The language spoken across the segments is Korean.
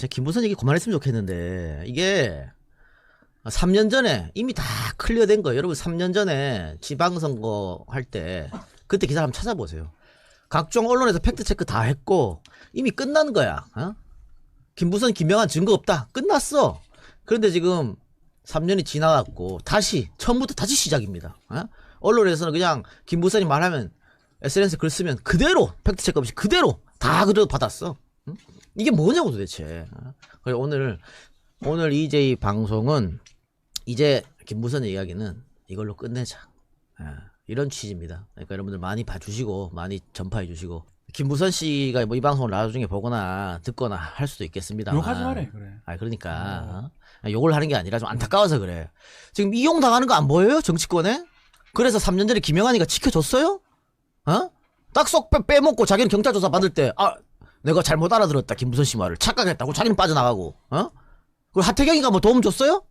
김부선 얘기 그만했으면 좋겠는데 이게 3년 전에 이미 다 클리어된 거예요. 여러분 3년 전에 지방선거 할 때 그때 기사 한번 찾아보세요. 각종 언론에서 팩트체크 다 했고 이미 끝난 거야. 어? 김부선 김명한 증거 없다. 끝났어. 그런데 지금 3년이 지나갔고 다시 처음부터 다시 시작입니다. 어? 언론에서는 그냥 김부선이 말하면 SNS 글 쓰면 그대로 팩트체크 없이 그대로 다 그대로 받았어. 응? 이게 뭐냐고 도대체. 그래서 오늘 EJ 방송은 이제 김부선의 이야기는 이걸로 끝내자. 이런 취지입니다. 그러니까 여러분들 많이 봐주시고 많이 전파해 주시고 김부선 씨가 뭐 이 방송을 나중에 보거나 듣거나 할 수도 있겠습니다. 욕하지 말래 그래. 그러니까 욕을 하는 게 아니라 좀 안타까워서 그래. 지금 이용 당하는 거 안 보여요? 정치권에? 그래서 3년 전에 김영환이가 지켜줬어요? 어? 딱 쏙 빼먹고 자기는 경찰 조사 받을 때 내가 잘못 알아들었다 김부선 씨 말을 착각했다고 자기는 빠져나가고 그리고 하태경이가 뭐 도움 줬어요?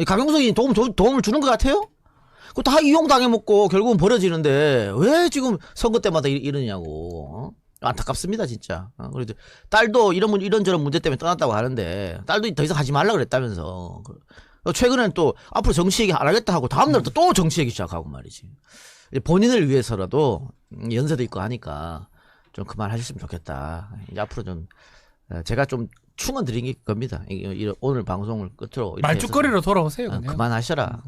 강용석이 도움을 주는 것 같아요? 그거 다 이용당해먹고 결국은 버려지는데 왜 지금 선거 때마다 이러냐고. 안타깝습니다 진짜. 그래도 딸도 이런저런 문제 때문에 떠났다고 하는데 딸도 더 이상 하지 말라 그랬다면서. 최근에는 또 앞으로 정치 얘기 안 하겠다 하고 다음날 또 정치 얘기 시작하고 말이지. 본인을 위해서라도 연세도 있고 하니까 좀 그만하셨으면 좋겠다. 이제 앞으로 좀 제가 좀 충원 드린 겁니다. 오늘 방송을 끝으로 말죽거리로 돌아오세요. 그냥. 그만하셔라.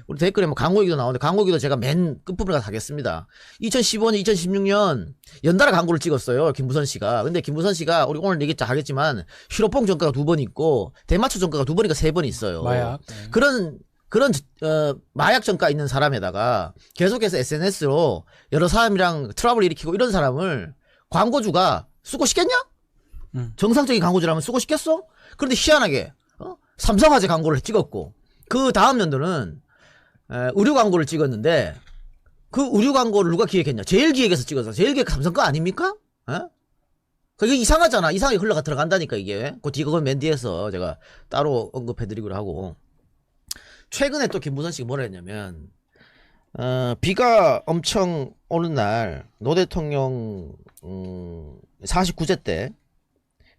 우리 댓글에 뭐 광고 얘기도 나오는데 광고 얘기도 제가 맨 끝부분에 가서 하겠습니다. 2015년, 2016년 연달아 광고를 찍었어요. 김부선 씨가. 근데 김부선 씨가 우리 오늘 얘기 하겠지만 휴로뽕 전가가 2번 있고 대마초 전가가 2번인가 3번 있어요. 마약. 그런 마약 전가 있는 사람에다가 계속해서 SNS로 여러 사람이랑 트러블 일으키고 이런 사람을 광고주가 쓰고 싶겠냐? 정상적인 광고주라면 쓰고 싶겠어? 그런데 희한하게 삼성화재 광고를 찍었고 그 다음 연도는 의류 광고를 찍었는데 그 의류 광고를 누가 기획했냐? 제일기획에서 찍어서 제일기획 삼성 거 아닙니까? 그게 이상하잖아. 이상하게 흘러가 들어간다니까 이게. 그 뒤 그건 맨 뒤에서 제가 따로 언급해드리기로 하고. 최근에 또 김부선 씨가 뭐라 했냐면 비가 엄청 오는 날 노 대통령 49제 때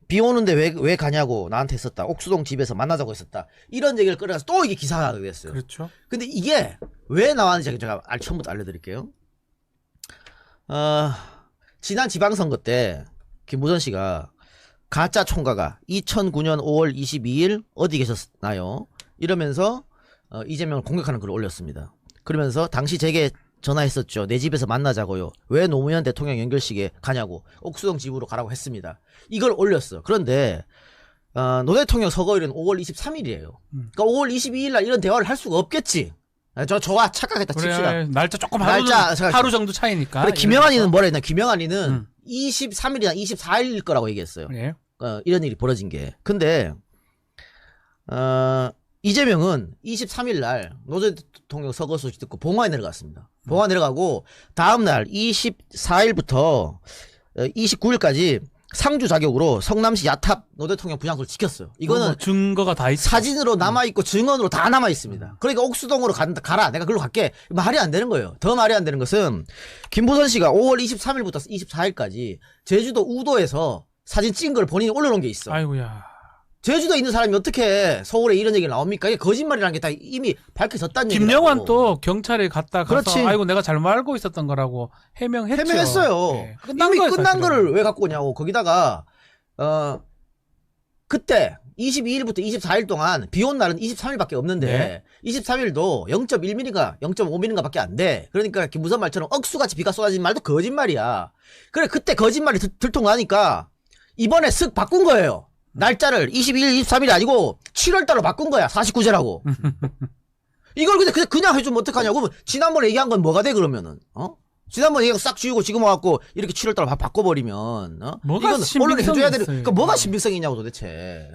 비 오는데 왜 가냐고 나한테 했었다. 옥수동 집에서 만나자고 했었다. 이런 얘기를 끌어가서 또 이게 기사가 됐어요. 그렇죠. 근데 이게 왜 나왔는지 제가 처음부터 알려드릴게요. 지난 지방선거 때 김부선 씨가 가짜 총가가 2009년 5월 22일 어디 계셨나요? 이러면서 이재명을 공격하는 글을 올렸습니다. 그러면서 당시 제게 전화했었죠. 내 집에서 만나자고요. 왜 노무현 대통령 연결식에 가냐고. 옥수동 집으로 가라고 했습니다. 이걸 올렸어. 그런데 노 대통령 서거일은 5월 23일이에요. 그러니까 5월 22일 날 이런 대화를 할 수가 없겠지. 저와 착각했다 칩시다. 그래, 날짜 조금 날짜 하루 정도 차이니까. 근데 김영환이는 뭐라 했냐. 김영환이는 23일이나 24일일 거라고 얘기했어요. 그래. 이런 일이 벌어진 게. 근데 이재명은 23일 날 노 대통령 서거 소식 듣고 봉화에 내려갔습니다. 봉화 내려가고 다음날 24일부터 29일까지 상주 자격으로 성남시 야탑 노 대통령 분향소를 지켰어요. 이거는 뭐 증거가 다 있어. 사진으로 남아있고 증언으로 다 남아있습니다. 그러니까 옥수동으로 가라. 내가 글로 갈게. 말이 안 되는 거예요. 더 말이 안 되는 것은 김부선 씨가 5월 23일부터 24일까지 제주도 우도에서 사진 찍은 걸 본인이 올려놓은 게 있어. 아이고야. 제주도에 있는 사람이 어떻게 서울에 이런 얘기가 나옵니까? 이게 거짓말이라는 게 다 이미 밝혀졌다는 얘기라고. 김영환 또 경찰에 갔다 가서 그렇지. 아이고 내가 잘못 알고 있었던 거라고 해명했죠. 해명했어요. 네. 이미 끝난 거를 왜 갖고 오냐고. 거기다가 그때 22일부터 24일 동안 비 온 날은 23일밖에 없는데 네. 23일도 0.1mm가 0.5mm가 밖에 안 돼. 그러니까 김부선 말처럼 억수같이 비가 쏟아진 말도 거짓말이야. 그래 그때 거짓말이 들통나니까 이번에 쓱 바꾼 거예요. 날짜를 22일, 23일이 아니고 7월달로 바꾼 거야. 49제라고. 이걸 근데 그냥 해주면 어떡하냐고. 지난번에 얘기한 건 뭐가 돼 그러면은. 지난번에 얘기가 싹 지우고 지금 와갖고 이렇게 7월달로 바꿔버리면 뭐가 이건 언론에 해줘야 되는. 있어요. 그러니까 뭐가 신빙성이냐고 도대체.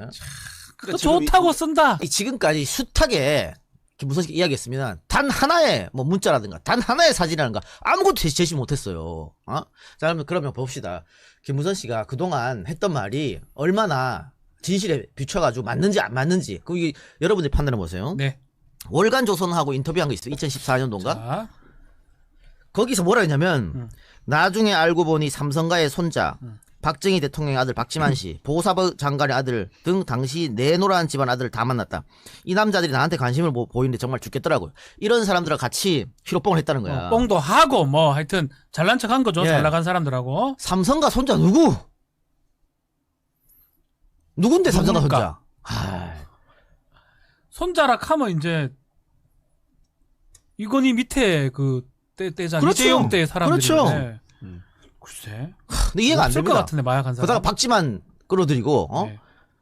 그 좋다고 쓴다. 지금까지 숱하게 김부선 씨가 이야기했으면 단 하나의 뭐 문자라든가 단 하나의 사진이라든가 아무것도 제시 못했어요. 자 그러면 봅시다. 김부선 씨가 그동안 했던 말이 얼마나 진실에 비춰가지고 맞는지 안 맞는지 그게 여러분들이 판단해 보세요. 네. 월간 조선하고 인터뷰한 거 있어요. 2014년도인가? 자. 거기서 뭐라 했냐면 나중에 알고 보니 삼성가의 손자 박정희 대통령의 아들 박지만 씨, 보사부 장관의 아들 등 당시 내노란 집안 아들을 다 만났다. 이 남자들이 나한테 관심을 보이는데 정말 죽겠더라고요. 이런 사람들과 같이 휘로뽕을 했다는 거야. 뽕도 하고 뭐 하여튼 잘난 척한 거죠. 예. 잘 나간 사람들하고. 삼성가 손자 누구? 누군데 삼성가 누굽니까? 손자? 아, 손자락 하면 이제 이건희 밑에 그 때잖아. 그렇죠. 이재용 때 사람들이. 그렇죠. 네. 글쎄. 근데 이해가 안 없을 것 됩니다. 같은데 마약한 사람. 그러다가 박지만 끌어들이고, 네.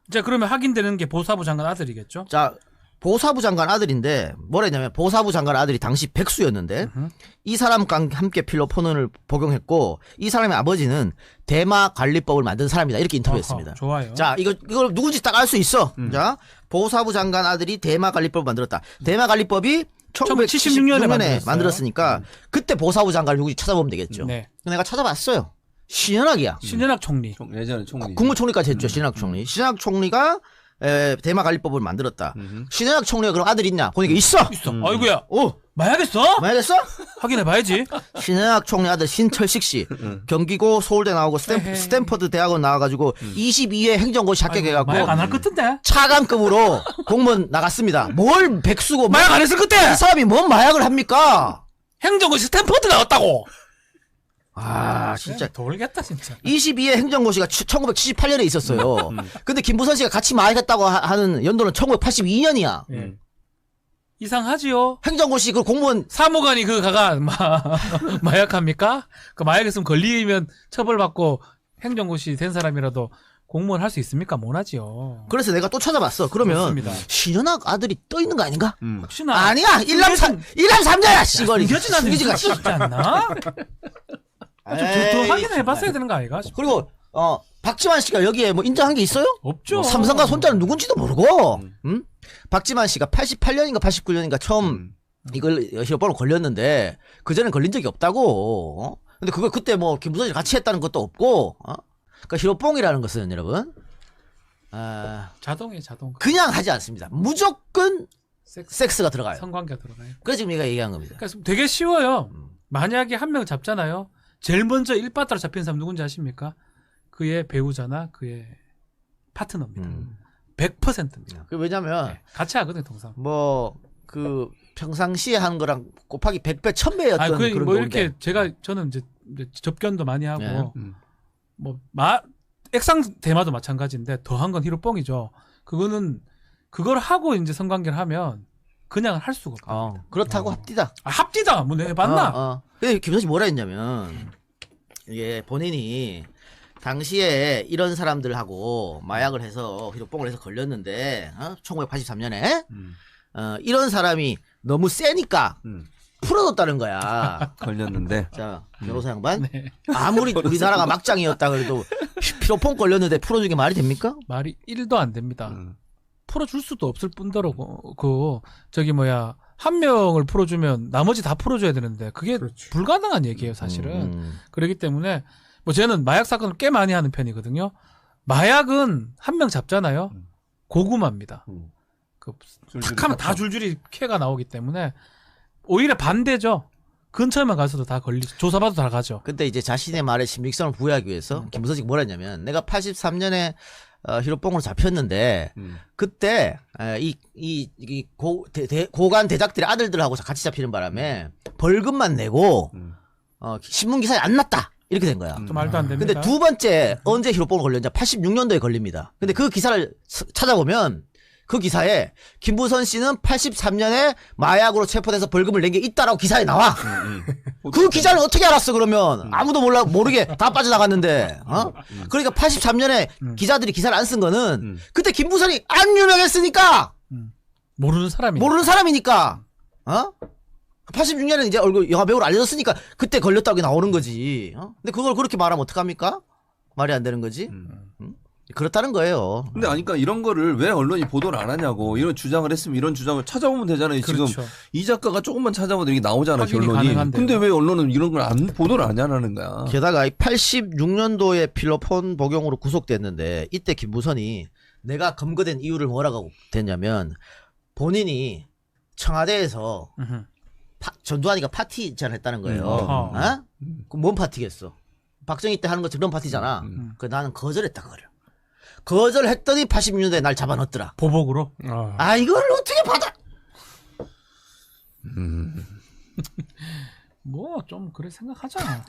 이제 그러면 확인되는 게 보사부 장관 아들이겠죠? 자, 보사부 장관 아들인데, 뭐라 했냐면, 보사부 장관 아들이 당시 백수였는데, 이 사람과 함께 필로폰을 복용했고, 이 사람의 아버지는 대마 관리법을 만든 사람이다. 이렇게 인터뷰했습니다. 좋아요. 자, 이걸 누군지 딱 알 수 있어. 자, 보사부 장관 아들이 대마 관리법을 만들었다. 대마 관리법이 1976년에 1976년에 만들었으니까, 그때 보사부 장관을 누군지 찾아보면 되겠죠. 네. 내가 찾아봤어요. 신현학이야. 신현학 총리. 예전에 총리. 국무총리까지 했죠. 신현학 총리. 신현학 총리가 대마 관리법을 만들었다. 신현학 총리가 그럼 아들 있냐? 보니까 있어. 있어. 아이고야. 오, 마약했어? 만약했어? 확인해봐야지. 신현학 총리 아들 신철식 씨. 경기고 서울대 나오고 에헤이. 스탠퍼드 대학원 나와가지고 22회 행정고시 합격해갖고 마약 안 할 것 같은데? 차관급으로 공무원 나갔습니다. 뭘 백수고 마약 안 했을 그때! 이 사람이 뭔 마약을 합니까? 행정고시 스탠퍼드 나왔다고! 아 진짜 돌겠다 진짜. 22회 행정고시가 1978년에 있었어요. 근데 김부선 씨가 같이 마약했다고 하는 연도는 1982년이야. 예. 이상하지요? 행정고시 그 공무원 사무관이 그 가가 마약합니까? 그 마약했으면 걸리면 처벌받고 행정고시 된 사람이라도 공무원 할 수 있습니까? 못하지요. 그래서 내가 또 찾아봤어. 그러면 그렇습니다. 신현학 아들이 떠 있는 거 아닌가? 혹시나 아니야. 1남3자야 씨발. 숨겨진 않는 숨겨진 수 있지 않나? 좀 확인해봤어야 되는 거 아이가? 그리고 박지만 씨가 여기에 뭐 인정한 게 있어요? 없죠. 삼성가 손자는 누군지도 모르고. 응? 박지만 씨가 88년인가 89년인가 처음 이걸 히로폰을 걸렸는데 그 전엔 걸린 적이 없다고. 근데 그걸 그때 뭐 김부선이 같이 했다는 것도 없고. 그러니까 히로뽕이라는 것은 여러분 자동이에요, 자동. 그냥 하지 않습니다. 무조건 섹스가 들어가요. 성관계가 들어가요. 그래서 지금 얘가 얘기한 겁니다. 그러니까 되게 쉬워요. 만약에 한 명 잡잖아요. 제일 먼저 1빠따로 잡힌 사람 누군지 아십니까? 그의 배우자나 그의 파트너입니다. 100%입니다. 왜냐면 네, 같이 하거든요, 통상. 뭐 그 평상시에 하는 거랑 곱하기 100배 1000배였던 아, 그런 뭐 건데. 이렇게 저는 이제 접견도 많이 하고 네. 뭐 액상 대마도 마찬가지인데 더한 건 히로뽕이죠. 그거는 그걸 하고 이제 성관계를 하면 그냥 할 수가 없어요. 그렇다고 합디다. 아, 합디다. 뭐 내가 봤나? 근데 김선씨 뭐라 했냐면 이게 본인이 당시에 이런 사람들하고 마약을 해서 히로뽕을 해서 걸렸는데 1983년에 이런 사람이 너무 세니까 풀어뒀다는 거야. 걸렸는데. 자, 변호사 양반. 네. 아무리 우리나라가 막장이었다 그래도 히로뽕 걸렸는데 풀어준 게 말이 됩니까? 말이 1도 안 됩니다. 풀어줄 수도 없을 뿐더러 저기 한 명을 풀어주면 나머지 다 풀어줘야 되는데 그게 불가능한 얘기예요, 사실은. 그렇기 때문에 뭐 저는 마약 사건을 꽤 많이 하는 편이거든요. 마약은 한 명 잡잖아요. 고구마입니다. 탁 하면 다 줄줄이 쾌가 나오기 때문에 오히려 반대죠. 근처에만 가서도 다 조사받아도 다 가죠. 근데 이제 자신의 말에 신빙성을 부여하기 위해서 김부선이 뭐라 했냐면 내가 83년에 히로뽕으로 잡혔는데 그때 고관 대작들의 아들들하고 같이 잡히는 바람에 벌금만 내고 신문 기사에 안 났다 이렇게 된 거야. 좀 말도 안 됩니다. 근데 두 번째 언제 히로뽕을 걸렸냐? 86년도에 걸립니다. 근데 그 기사를 찾아보면 그 기사에 김부선 씨는 83년에 마약으로 체포돼서 벌금을 낸 게 있다라고 기사에 나와. 그 기자를 어떻게 알았어 그러면? 아무도 모르게 다 빠져나갔는데. 그러니까 83년에 기자들이 기사를 안 쓴 거는 그때 김부선이 안 유명했으니까. 모르는 사람이니까. 86년에 이제 얼굴 영화 배우로 알려졌으니까 그때 걸렸다고 나오는 거지. 근데 그걸 그렇게 말하면 어떡합니까? 말이 안 되는 거지. 그렇다는 거예요. 근데 그러니까 이런 거를 왜 언론이 보도를 안 하냐고. 이런 주장을 했으면 이런 주장을 찾아보면 되잖아요. 그렇죠. 지금 이 작가가 조금만 찾아보면 이게 나오잖아, 결론이. 가능한데요. 근데 왜 언론은 이런 걸 보도를 안 하는 거야? 게다가 86년도에 필로폰 복용으로 구속됐는데 이때 김부선이 내가 검거된 이유를 뭐라고 됐냐면 본인이 청와대에서 전두환이가 파티 제안했다는 거예요. 그럼 뭔 파티겠어? 박정희 때 하는 것처럼 그런 파티잖아. 그 나는 거절했다 그거를. 거절했더니 86년도에 날 잡아넣었더라. 보복으로. 이걸 어떻게 받아? 뭐 좀 그래 생각하자.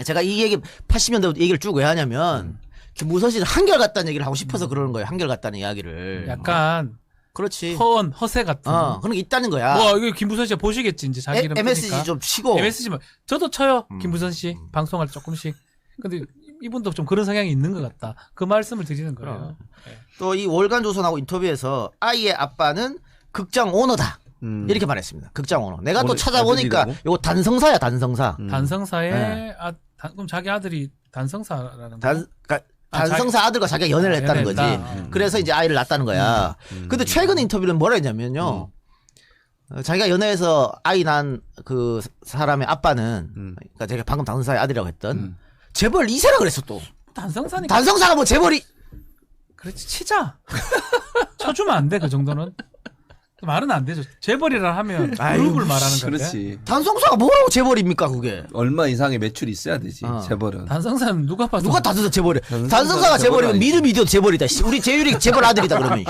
제가 이 얘기 80년대 얘기를 쭉 왜 하냐면 김무선 씨는 한결같다는 얘기를 하고 싶어서 그러는 거예요. 한결같다는 이야기를. 약간 그렇지. 허세 같은. 그런 게 있다는 거야. 뭐 이거 김부선 씨가 보시겠지 이제 자기 이름 MSG 뜨니까. 좀 치고. MSG만 저도 쳐요. 김부선 씨 방송할 때 조금씩. 근데 이분도 좀 그런 성향이 있는 것 같다. 그 말씀을 드리는 거예요. 네. 또 이 월간조선하고 인터뷰에서 아이의 아빠는 극장 오너다. 이렇게 말했습니다. 극장 오너. 내가 또 찾아보니까 아들이라고? 요거 단성사야 단성사. 단성사의 네. 그럼 자기 아들이 단성사라는 거. 단성사 아들과 자기가 연애를 했다는 거지. 연애했다. 그래서 이제 아이를 낳았다는 거야. 근데 최근 인터뷰는 뭐라 했냐면요. 자기가 연애해서 아이 낳은 그 사람의 아빠는 그러니까 제가 방금 단성사의 아들이라고 했던 재벌 2세라 그랬어 또. 단성사니까. 단성사가 뭐 재벌이 그렇지 치자. 쳐주면 안 돼 그 정도는. 말은 안 되죠. 재벌이라 하면 그룹을 말하는 건데. 그렇지. 단성사가 뭐라고 재벌입니까 그게? 얼마 이상의 매출이 있어야 되지. 재벌은. 단성사는 누가 봐도 누가 단성사 재벌이야? 단성사가 단성사가 재벌이면 재벌이 미르 미디어 재벌이다. 씨. 우리 재율이 재벌 아들이다 그러면.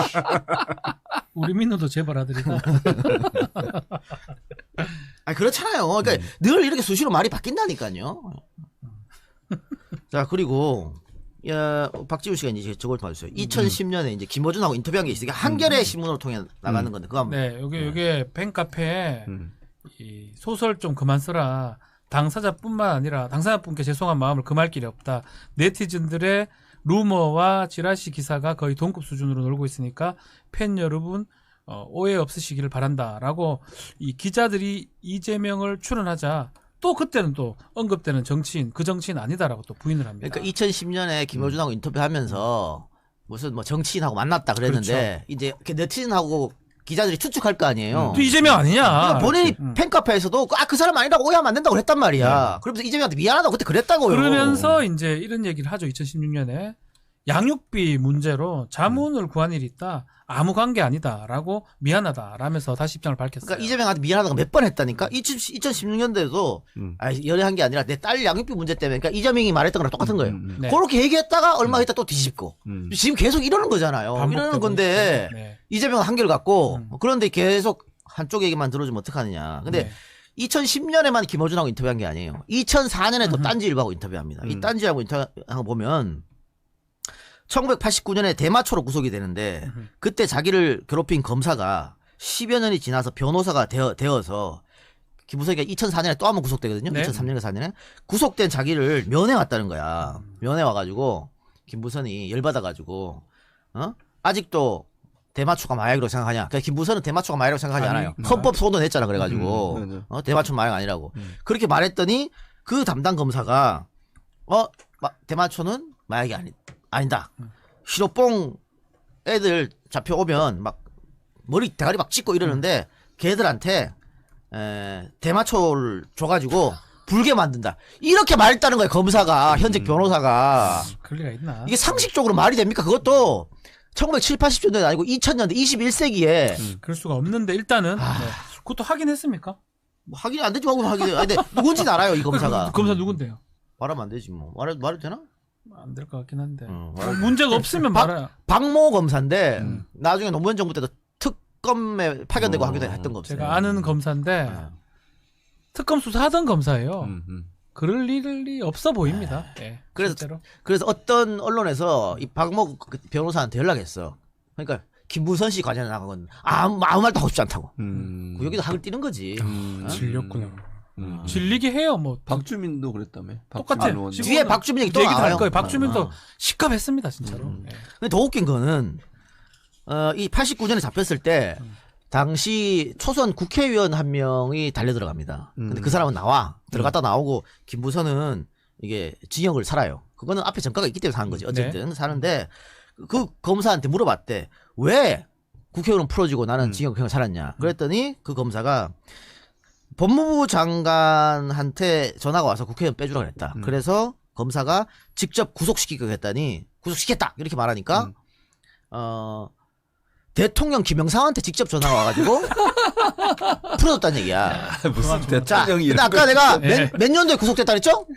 우리 민호도 재벌 아들이다. 그렇잖아요. 그러니까 늘 이렇게 수시로 말이 바뀐다니까요. 자 그리고 박지훈 씨가 이제 저걸 봐주세요. 2010년에 이제 김어준하고 인터뷰한 게 있으니까 한겨레 신문으로 통해 나가는 건데 그거 한번. 네, 요게 팬카페에 이 소설 좀 그만 써라. 당사자뿐만 아니라 당사자분께 죄송한 마음을 금할 길이 없다. 네티즌들의 루머와 지라시 기사가 거의 동급 수준으로 놀고 있으니까 팬 여러분 오해 없으시기를 바란다라고 이 기자들이 이재명을 출연하자. 또 그때는 또 언급되는 정치인 그 정치인 아니다라고 또 부인을 합니다. 그러니까 2010년에 김어준하고 인터뷰하면서 무슨 뭐 정치인하고 만났다 그랬는데 이제 네티즌하고 기자들이 추측할 거 아니에요. 또 이재명 아니냐? 그러니까 본인이 팬카페에서도 그 사람 아니라고 오해하면 안 된다고 그랬단 말이야. 그러면서 이재명한테 미안하다고 그때 그랬다고요. 그러면서 이제 이런 얘기를 하죠. 2016년에 양육비 문제로 자문을 구한 일이 있다. 아무 관계 아니다라고 미안하다라면서 다시 입장을 밝혔어요. 그러니까 이재명한테 미안하다고 몇 번 했다니까. 2016년도에도 연애한 게 아니라 내 딸 양육비 문제 때문에. 그러니까 이재명이 말했던 거랑 똑같은 거예요. 네. 그렇게 얘기했다가 얼마 있다 또 뒤집고. 지금 계속 이러는 거잖아요. 이러는 건데 네. 이재명은 한결 같고 그런데 계속 한쪽 얘기만 들어주면 어떡하느냐. 근데 네. 2010년에만 김어준하고 인터뷰한 게 아니에요. 2004년에 또 딴지일보하고 인터뷰합니다. 이 딴지하고 인터뷰하고 보면 1989년에 대마초로 구속이 되는데 그때 자기를 괴롭힌 검사가 10여 년이 지나서 변호사가 되어서 김무성이가 2004년에 또 한 번 구속되거든요. 네. 2003년과 4년에 구속된 자기를 면회 왔다는 거야. 면회 와가지고 김무선이 열받아가지고 아직도 대마초가 마약이라고 생각하냐. 그러니까 김무선은 대마초가 마약이라고 생각하지 않아요. 헌법 소원했잖아 그래가지고 대마초 마약 아니라고. 그렇게 말했더니 그 담당 검사가 대마초는 마약이 아니다. 시로뽕 애들 잡혀오면 막 머리 대가리 막 찢고 이러는데 걔들한테 대마초를 줘가지고 불게 만든다. 이렇게 말했다는 거예요. 검사가 현직 변호사가. 그럴 리가 있나? 이게 상식적으로 말이 됩니까? 그것도 1970, 80년대 아니고 2000년대 21세기에 그럴 수가 없는데 일단은 네. 그것도 확인했습니까? 뭐 확인이 안 되지 뭐 확인이. 근데 누군지 알아요 이 검사가. 검사 누군데요? 말하면 안 되지 뭐. 말해도 되나? 안 될 것 같긴 한데. 뭐 문제가 없으면 말아요. 박모 검사인데 나중에 노무현 정부 때도 특검에 파견되고 하기도 했던 검사. 제가 아는 검사인데 특검 수사하던 검사예요. 그럴 일이 없어 보입니다. 네, 그래서 어떤 언론에서 이 박모 변호사한테 연락했어. 그러니까 김무선 씨 관련해 나간 건 아무 말도 하고 싶지 않다고. 여기도 학을 띄는 거지. 질렸구나. 질리게 해요. 뭐 박주민도 그랬다며. 똑같아. 뒤에 박주민 얘기 또 얘기도 할 나와요. 거예요. 박주민도 식갑했습니다 진짜로. 네. 근데 더 웃긴 거는 이 89년에 잡혔을 때 당시 초선 국회의원 한 명이 달려 들어갑니다. 근데 그 사람은 들어갔다 나오고 김무선은 이게 징역을 살아요. 그거는 앞에 전과가 있기 때문에 사는 거지. 어쨌든 사는데 그 검사한테 물어봤대. 왜 국회의원은 풀어지고 나는 징역을 살았냐. 그랬더니 그 검사가 법무부 장관한테 전화가 와서 국회의원 빼주라고 했다. 그래서 검사가 직접 구속시키기로 했더니 구속시켰다 이렇게 말하니까 대통령 김영삼한테 직접 전화가 와가지고 풀어줬다는 얘기야. 무슨 자, 대통령이 근데 이런 아까 내가 네. 몇 년도에 구속됐다 그랬죠?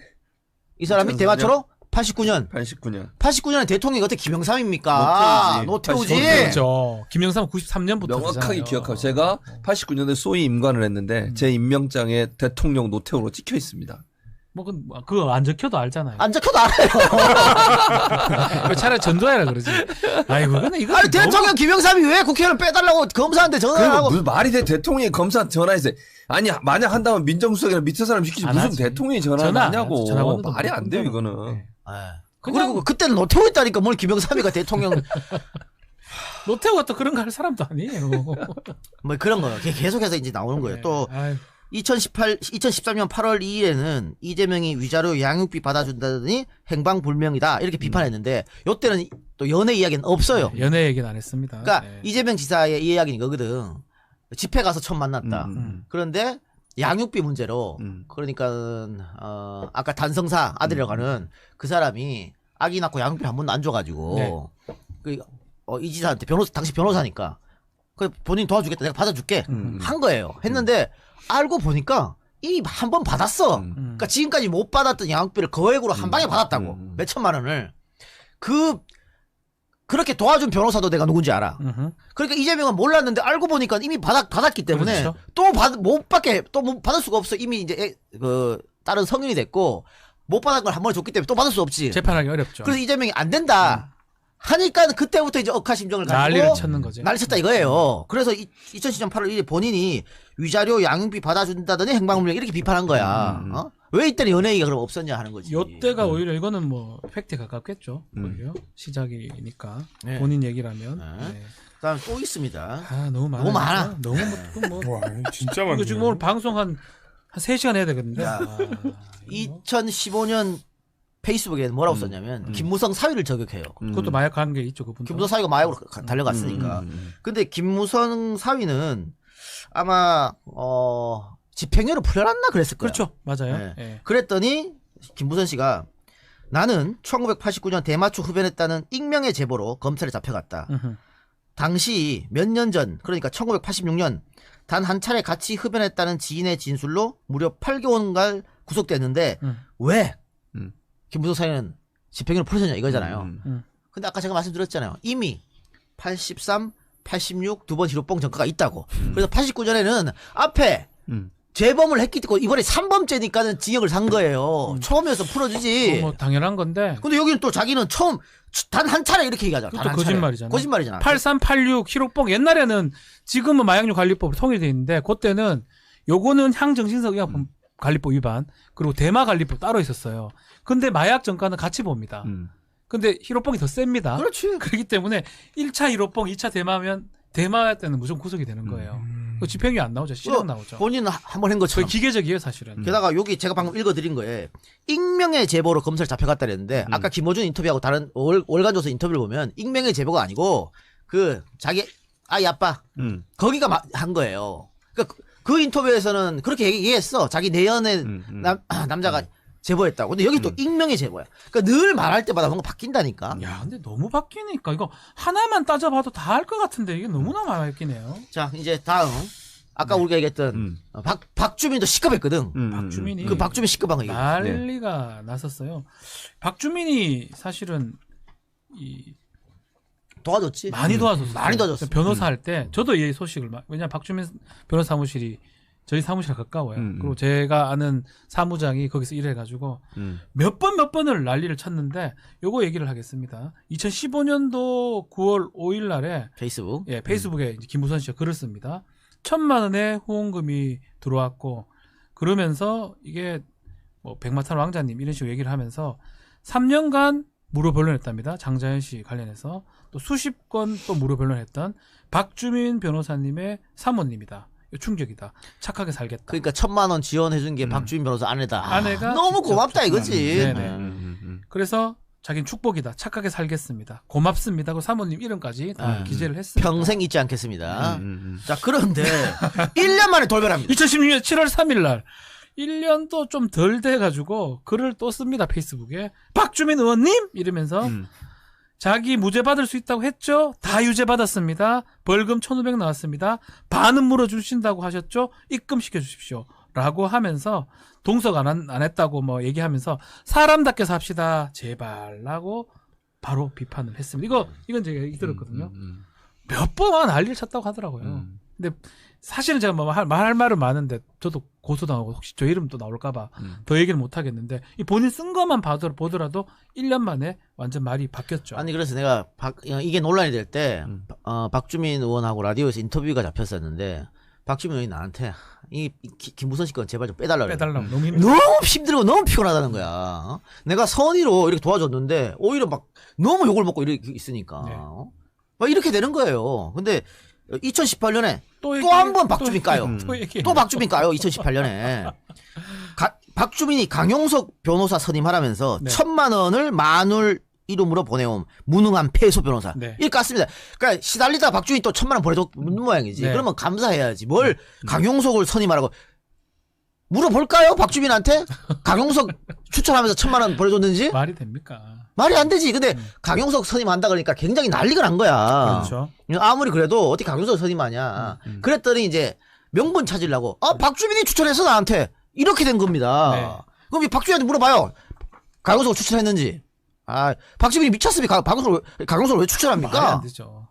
이 사람이 2004년? 대마초로 89년. 89년. 89년에 대통령이 어떻게 김영삼입니까? 노태우지. 노태우지. 그렇죠. 김영삼 93년부터 명확하게 기억하고 제가 89년에 소위 임관을 했는데 제 임명장에 대통령 노태우로 찍혀 있습니다. 뭐 그거 안 적혀도 알잖아요. 안 적혀도 알아요. 차라리 전두환이라 그러지. 아이고 근데 이거 아니 대통령 김영삼이 왜 국회의원 빼달라고 검사한테 전화를 그리고 하고 무슨 말이 돼 대통령이 검사한테 전화해서 아니 만약 한다면 민정수석이나 밑에 사람 시키지 안 무슨 하지. 대통령이 전화 전화를 안 하냐고 하지. 전화 번호도 말이 안 돼요 모르고. 이거는. 네. 그리고 그때는 노태우 있다니까 뭘 김영삼이가 대통령 노태우가 또 그런 거 할 사람도 아니에요. 뭐 그런 거요. 계속해서 이제 나오는 거예요. 또 아유, 2013년 8월 2일에는 이재명이 위자료 양육비 받아준다더니 행방불명이다 이렇게 비판했는데 요때는 또 연애 이야기는 없어요. 연애 얘기는 안 했습니다. 그러니까 네. 이재명 지사의 이야기는 이거거든. 집회 가서 처음 만났다. 그런데 양육비 문제로 그러니까 아까 단성사 아들이라고 하는 그 사람이 아기 낳고 양육비 한 번도 안 줘가지고 이 지사한테 당시 변호사니까 그 본인 도와주겠다 내가 받아줄게 한 거예요. 했는데 알고 보니까 이미 한 번 받았어. 그러니까 지금까지 못 받았던 양육비를 거액으로 한 방에 받았다고 몇 천만 원을 그렇게 도와준 변호사도 내가 누군지 알아. 그러니까 이재명은 몰랐는데 알고 보니까 이미 받았기 때문에 그렇죠. 또 못 받을 수가 없어. 이미 이제 다른 성인이 됐고 못 받은 걸 한 번에 줬기 때문에 또 받을 수 없지. 재판하기 어렵죠. 그래서 이재명이 안 된다 하니까 그때부터 이제 억하심정을 가지고 난리를 쳤는 거지. 난리 쳤다 이거예요. 그래서 2010년 8월 1일 본인이 위자료 양육비 받아준다더니 행방불명 이렇게 비판한 거야. 왜 이때는 연예의가 그럼 없었냐 하는 거지. 요때가 오히려 이거는 뭐 팩트에 가깝겠죠. 오히려 시작이니까 네. 본인 얘기라면. 네. 네. 그다음 또 있습니다. 아 너무 많아. 너무 많아. 너무 뭐 와, 진짜 많네. 이거 지금 오늘 방송 한 3시간 해야 되거든요. 야. 아, 2015년 페이스북에 뭐라고 썼냐면 김무성 사위를 저격해요. 그것도 마약 관계 있죠, 그분. 김무성 사위가 마약으로 달려갔으니까. 근데 김무성 사위는 아마 집행유예로 풀려났나 그랬을 거야. 그렇죠, 맞아요. 네. 예. 그랬더니 김무선 씨가 나는 1989년 대마초 흡연했다는 익명의 제보로 검찰에 잡혀갔다. 당시 몇 년 전, 그러니까 1986년 단 한 차례 같이 흡연했다는 지인의 진술로 무려 8개월간 구속됐는데 왜 김무성 사위는 집행유예로 풀어졌냐 이거잖아요. 근데 아까 제가 말씀드렸잖아요. 이미 83, 86 두 번 hi로뽕 전과가 있다고. 그래서 89년에는 앞에 재범을 했기 때문에 이번에 3범죄니까는 징역을 산 거예요. 처음이어서 풀어주지. 뭐 당연한 건데. 근데 여기는 또 자기는 처음 단 한 차례 이렇게 얘기하잖아. 그것도 단한 차례. 거짓말이잖아. 거짓말이잖아. 83, 86 히로뽕 옛날에는 지금은 마약류 관리법으로 통일돼 있는데 그때는 요거는 향정신성의약품 관리법 위반 그리고 대마 관리법 따로 있었어요. 근데 마약 전과는 같이 봅니다. 근데 히로뽕이 더 셉니다. 그렇지. 그렇기 때문에 1차 히로뽕, 2차 대마면 대마 때는 무조건 구속이 되는 거예요. 그 집행유예 안 나오죠. 실형 나오죠. 본인은 한 번 한 거의 것처럼. 기계적이에요, 사실은. 게다가 여기 제가 방금 읽어드린 거에 익명의 제보로 검찰 잡혀갔다 그랬는데 아까 김호준 인터뷰하고 다른 월간조서 인터뷰를 보면 익명의 제보가 아니고 그 자기 아이 아빠 거기가 한 거예요. 그러니까 그 인터뷰에서는 그렇게 얘기했어. 자기 내연의 남자가 제보했다고. 근데 여기 또 익명의 제보야. 그러니까 늘 말할 때마다 뭔가 바뀐다니까. 야, 근데 너무 바뀌니까 이거 하나만 따져봐도 다 할 것 같은데 이게 너무나 많이 바뀌네요. 자 이제 다음 아까 우리가 얘기했던 박주민도 시급했거든. 박주민이 그 박주민 시급한 거 얘기해. 난리가 났었어요. 박주민이 사실은 도와줬지. 많이 도와줬어요. 많이 도와줬어. 변호사 할 때 저도 이 소식을 왜냐면 박주민 변호사 사무실이 저희 사무실 가까워요. 그리고 제가 아는 사무장이 거기서 일해가지고 몇 번을 난리를 쳤는데 요거 얘기를 하겠습니다. 2015년도 9월 5일 날에 페이스북. 예, 페이스북에 이제 김무선 씨가 글을 씁니다. 1,000만 원의 후원금이 들어왔고 그러면서 이게 뭐 백마탄 왕자님 이런 식으로 얘기를 하면서 3년간 무료 변론했답니다. 장자연 씨 관련해서 또 수십 건 또 무료 변론했던 박주민 변호사님의 사모님이다. 충격이다. 착하게 살겠다. 그러니까 1,000만 원 지원해준 게 박주민 변호사 아내다. 아내가 너무 직접 고맙다 이거지. 네네. 그래서 자기는 축복이다. 착하게 살겠습니다. 고맙습니다. 그 사모님 이름까지 다 기재를 했습니다. 평생 잊지 않겠습니다. 자 그런데 1년 만에 돌변합니다. 2016년 7월 3일 날 1년도 좀 덜 돼가지고 글을 또 씁니다. 페이스북에 박주민 의원님 이러면서 자기 무죄 받을 수 있다고 했죠? 다 유죄 받았습니다. 벌금 1,500 나왔습니다. 반은 물어주신다고 하셨죠? 입금시켜 주십시오. 라고 하면서 동석 안 했다고 뭐 얘기하면서 사람답게 삽시다. 제발. 라고 바로 비판을 했습니다. 이건 제가 얘기 들었거든요. 몇 번 난리를 쳤다고 하더라고요. 근데 사실은 제가 뭐 말할 말은 많은데 저도 고소당하고 혹시 저 이름 또 나올까봐 더 얘기를 못 하겠는데 이 본인 쓴 것만 보더라도 1년 만에 완전 말이 바뀌었죠. 아니 그래서 내가 이게 논란이 될 때 박주민 의원하고 라디오에서 인터뷰가 잡혔었는데 박주민 의원이 나한테 김무선 씨 건 제발 좀 빼달라고. 빼달라고 너무 힘들어. 너무 힘들고 너무 피곤하다는 거야. 어? 내가 선의로 이렇게 도와줬는데 오히려 막 너무 욕을 먹고 이렇게 있으니까 네. 막 이렇게 되는 거예요. 근데 2018년에 또 얘기해. 한 번 박주민 까요. 얘기해. 또 박주민 까요. 2018년에 박주민이 강용석 변호사 선임하라면서 네. 1,000만 원을 만울 이름으로 보내옴 무능한 폐소 변호사 네. 이렇게 깠습니다. 그러니까 시달리다 박주민이 또 1,000만 원 보내줬는 모양이지. 네. 그러면 감사해야지. 뭘 강용석을 선임하라고 물어볼까요? 박주민한테 강용석 추천하면서 1,000만 원 보내줬는지 말이 됩니까? 말이 안 되지. 근데 강용석 선임한다 그러니까 굉장히 난리가 난 거야. 그렇죠. 아무리 그래도 어떻게 강용석 선임하냐. 그랬더니 이제 명분 찾으려고 박주민이 추천해서 나한테 이렇게 된 겁니다. 네. 그럼 이 박주민한테 물어봐요. 강용석을 추천했는지. 박주민이 미쳤습니까? 강용석을 왜 말이 추천합니까? 안 되죠.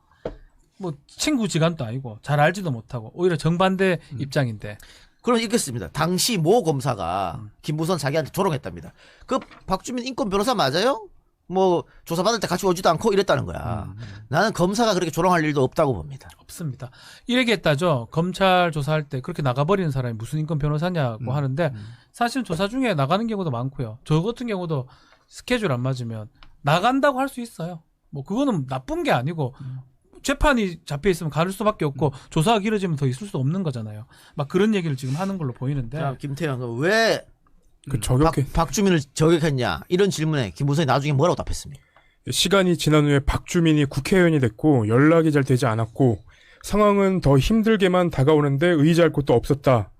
뭐 친구 지간도 아니고 잘 알지도 못하고 오히려 정반대 입장인데. 그럼 읽겠습니다. 당시 모 검사가 김무선 자기한테 조롱했답니다. 그 박주민 인권 변호사 맞아요? 뭐 조사받을 때 같이 오지도 않고 이랬다는 거야. 나는 검사가 그렇게 조롱할 일도 없다고 봅니다. 없습니다. 이 얘기했다죠. 검찰 조사할 때 그렇게 나가버리는 사람이 무슨 인권 변호사냐고 하는데 사실 조사 중에 나가는 경우도 많고요. 저 같은 경우도 스케줄 안 맞으면 나간다고 할 수 있어요. 뭐 그거는 나쁜 게 아니고 재판이 잡혀 있으면 갈 수밖에 없고 조사가 길어지면 더 있을 수 없는 거잖아요. 막 그런 얘기를 지금 하는 걸로 보이는데. 자, 김태형 왜 그 저격해 박주민을 저격했냐 이런 질문에 김무선이 나중에 뭐라고 답했습니까? 시간이 지난 후에 박주민이 국회의원이 됐고 연락이 잘 되지 않았고 상황은 더 힘들게만 다가오는데 의지할 곳도 없었다.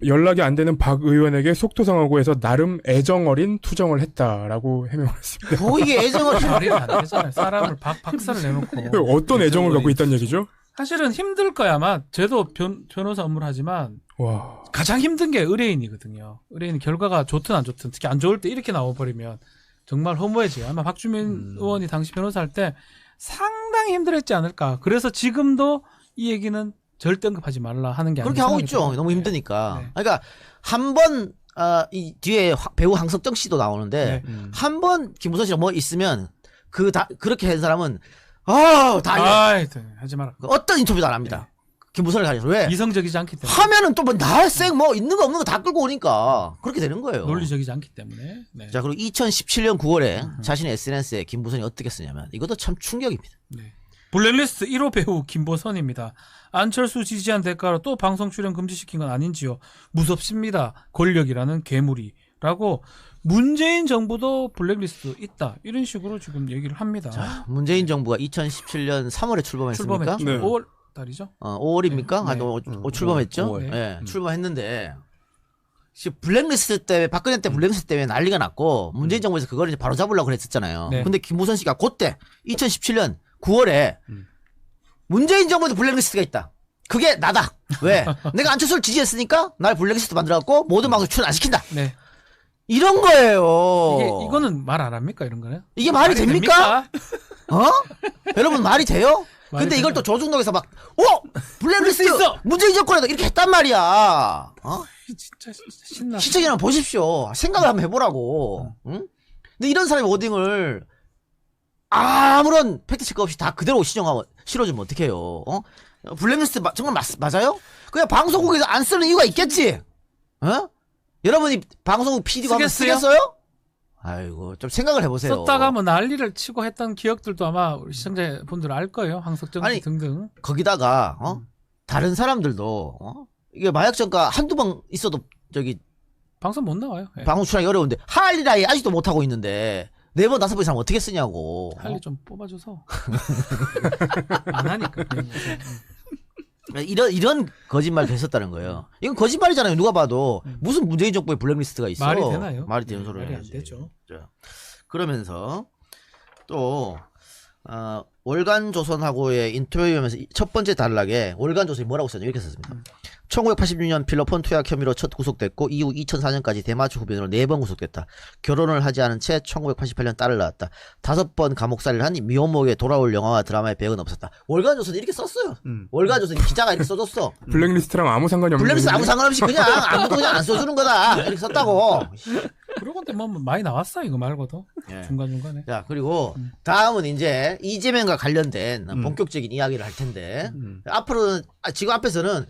연락이 안 되는 박 의원에게 속도상하고 해서 나름 애정어린 투정을 했다라고 해명했습니다. 뭐 이게 애정을 말이 안 되잖아요. 사람을 박사를 내놓고. 어떤 애정을 갖고 있다는 얘기죠? 사실은 힘들 거야 아마. 저도 변호사 업무를 하지만 와. 가장 힘든 게 의뢰인이거든요. 의뢰인 결과가 좋든 안 좋든 특히 안 좋을 때 이렇게 나와버리면 정말 허무해져요. 아마 박주민 의원이 당시 변호사 할 때 상당히 힘들었지 않을까. 그래서 지금도 이 얘기는 절대 언급하지 말라 하는 게 아니라 그렇게 하고 있죠. 너무 힘드니까. 네. 그러니까 한 번 이 뒤에 배우 황석정 씨도 나오는데 네. 한 번 김무선 씨가 뭐 있으면 그렇게 한 사람은 다 아이, 하지 마라. 어떤 인터뷰도 안 합니다. 김무선을 가려서 왜? 이성적이지 않기 때문에. 하면은 또 뭐 날쌘 뭐 있는 거 없는 거 다 끌고 오니까 그렇게 되는 거예요. 논리적이지 않기 때문에. 네. 자, 그리고 2017년 9월에 자신의 SNS에 김무선이 어떻게 쓰냐면 이것도 참 충격입니다. 네. 블랙리스트 1호 배우 김보선입니다. 안철수 지지한 대가로 또 방송 출연 금지시킨 건 아닌지요. 무섭습니다. 권력이라는 괴물이. 라고 문재인 정부도 블랙리스트 있다. 이런 식으로 지금 얘기를 합니다. 자, 문재인 정부가 2017년 3월에 출범했습니까? 출범했죠. 네. 5월 달이죠. 5월입니까? 네. 출범했죠? 5월. 네, 출범했는데 지금 블랙리스트 때문에 박근혜 때 블랙리스트 때문에 난리가 났고 문재인 정부에서 그걸 이제 바로 잡으려고 그랬었잖아요. 네. 근데 김무선 씨가 그때 2017년 9월에 문재인 정부에도 블랙리스트가 있다. 그게 나다. 왜? 내가 안철수를 지지했으니까 날 블랙리스트 만들어갖고 모든 방송 출연 안 시킨다. 네. 이런 거예요. 이거는 말 안 합니까? 이런 거는? 이게 말이 됩니까? 여러분 말이 돼요? 말이 근데 이걸 되죠. 또 조중동에서 막, 블랙리스트 있어! 문재인 정권에도 이렇게 했단 말이야. 진짜 신나. 시청자는 보십시오. 생각을 한번 해보라고. 응? 근데 이런 사람이 워딩을 아무런 팩트체크 없이 다 그대로 실어주면 어떡해요? 블랙리스트 정말 맞아요? 그냥 방송국에서 안 쓰는 이유가 있겠지? 여러분이 방송국 PD가 하면 쓰겠어요? 쓰겠어요? 아이고, 좀 생각을 해보세요. 썼다가 뭐 난리를 치고 했던 기억들도 아마 우리 시청자분들 알 거예요. 황석정 아니, 씨 등등. 거기다가, 다른 사람들도, 이게 마약전가 한두 번 있어도 방송 못 나와요. 예. 방송 출연하기 어려운데, 할 일 아예 아직도 못하고 있는데, 4번, 5번 이상 어떻게 쓰냐고. 할리 좀 뽑아줘서. 안 하니까. 그런 거죠. 이런 거짓말 됐었다는 거예요. 이건 거짓말이잖아요. 누가 봐도 무슨 문재인 정부의 블랙리스트가 있어? 말이 되나요? 말이 되는 소리를 말이 안 해야지. 되죠. 자, 그러면서 또 월간조선하고의 인터뷰하면서 첫 번째 단락에 월간조선이 뭐라고 썼냐 이렇게 썼습니다. 1986년 필로폰 투약 혐의로 첫 구속됐고 이후 2004년까지 대마초 흡연으로 4번 구속됐다. 결혼을 하지 않은 채 1988년 딸을 낳았다. 5번 감옥살이를 하니 미혼모에게 돌아올 영화와 드라마의 배역은 없었다. 월간조선이 이렇게 썼어요. 월간조선이 기자가 이렇게 써줬어. 블랙리스트랑 아무 상관이 없는. 블랙리스트 아무 상관없이 그냥 아무도 그냥 안 써주는 거다. 이렇게 썼다고. 그러고 근데 뭐 많이 나왔어 이거 말고도 예. 중간중간에. 자 그리고 다음은 이제 이재명과 관련된 본격적인 이야기를 할 텐데 앞으로는 지금 앞에서는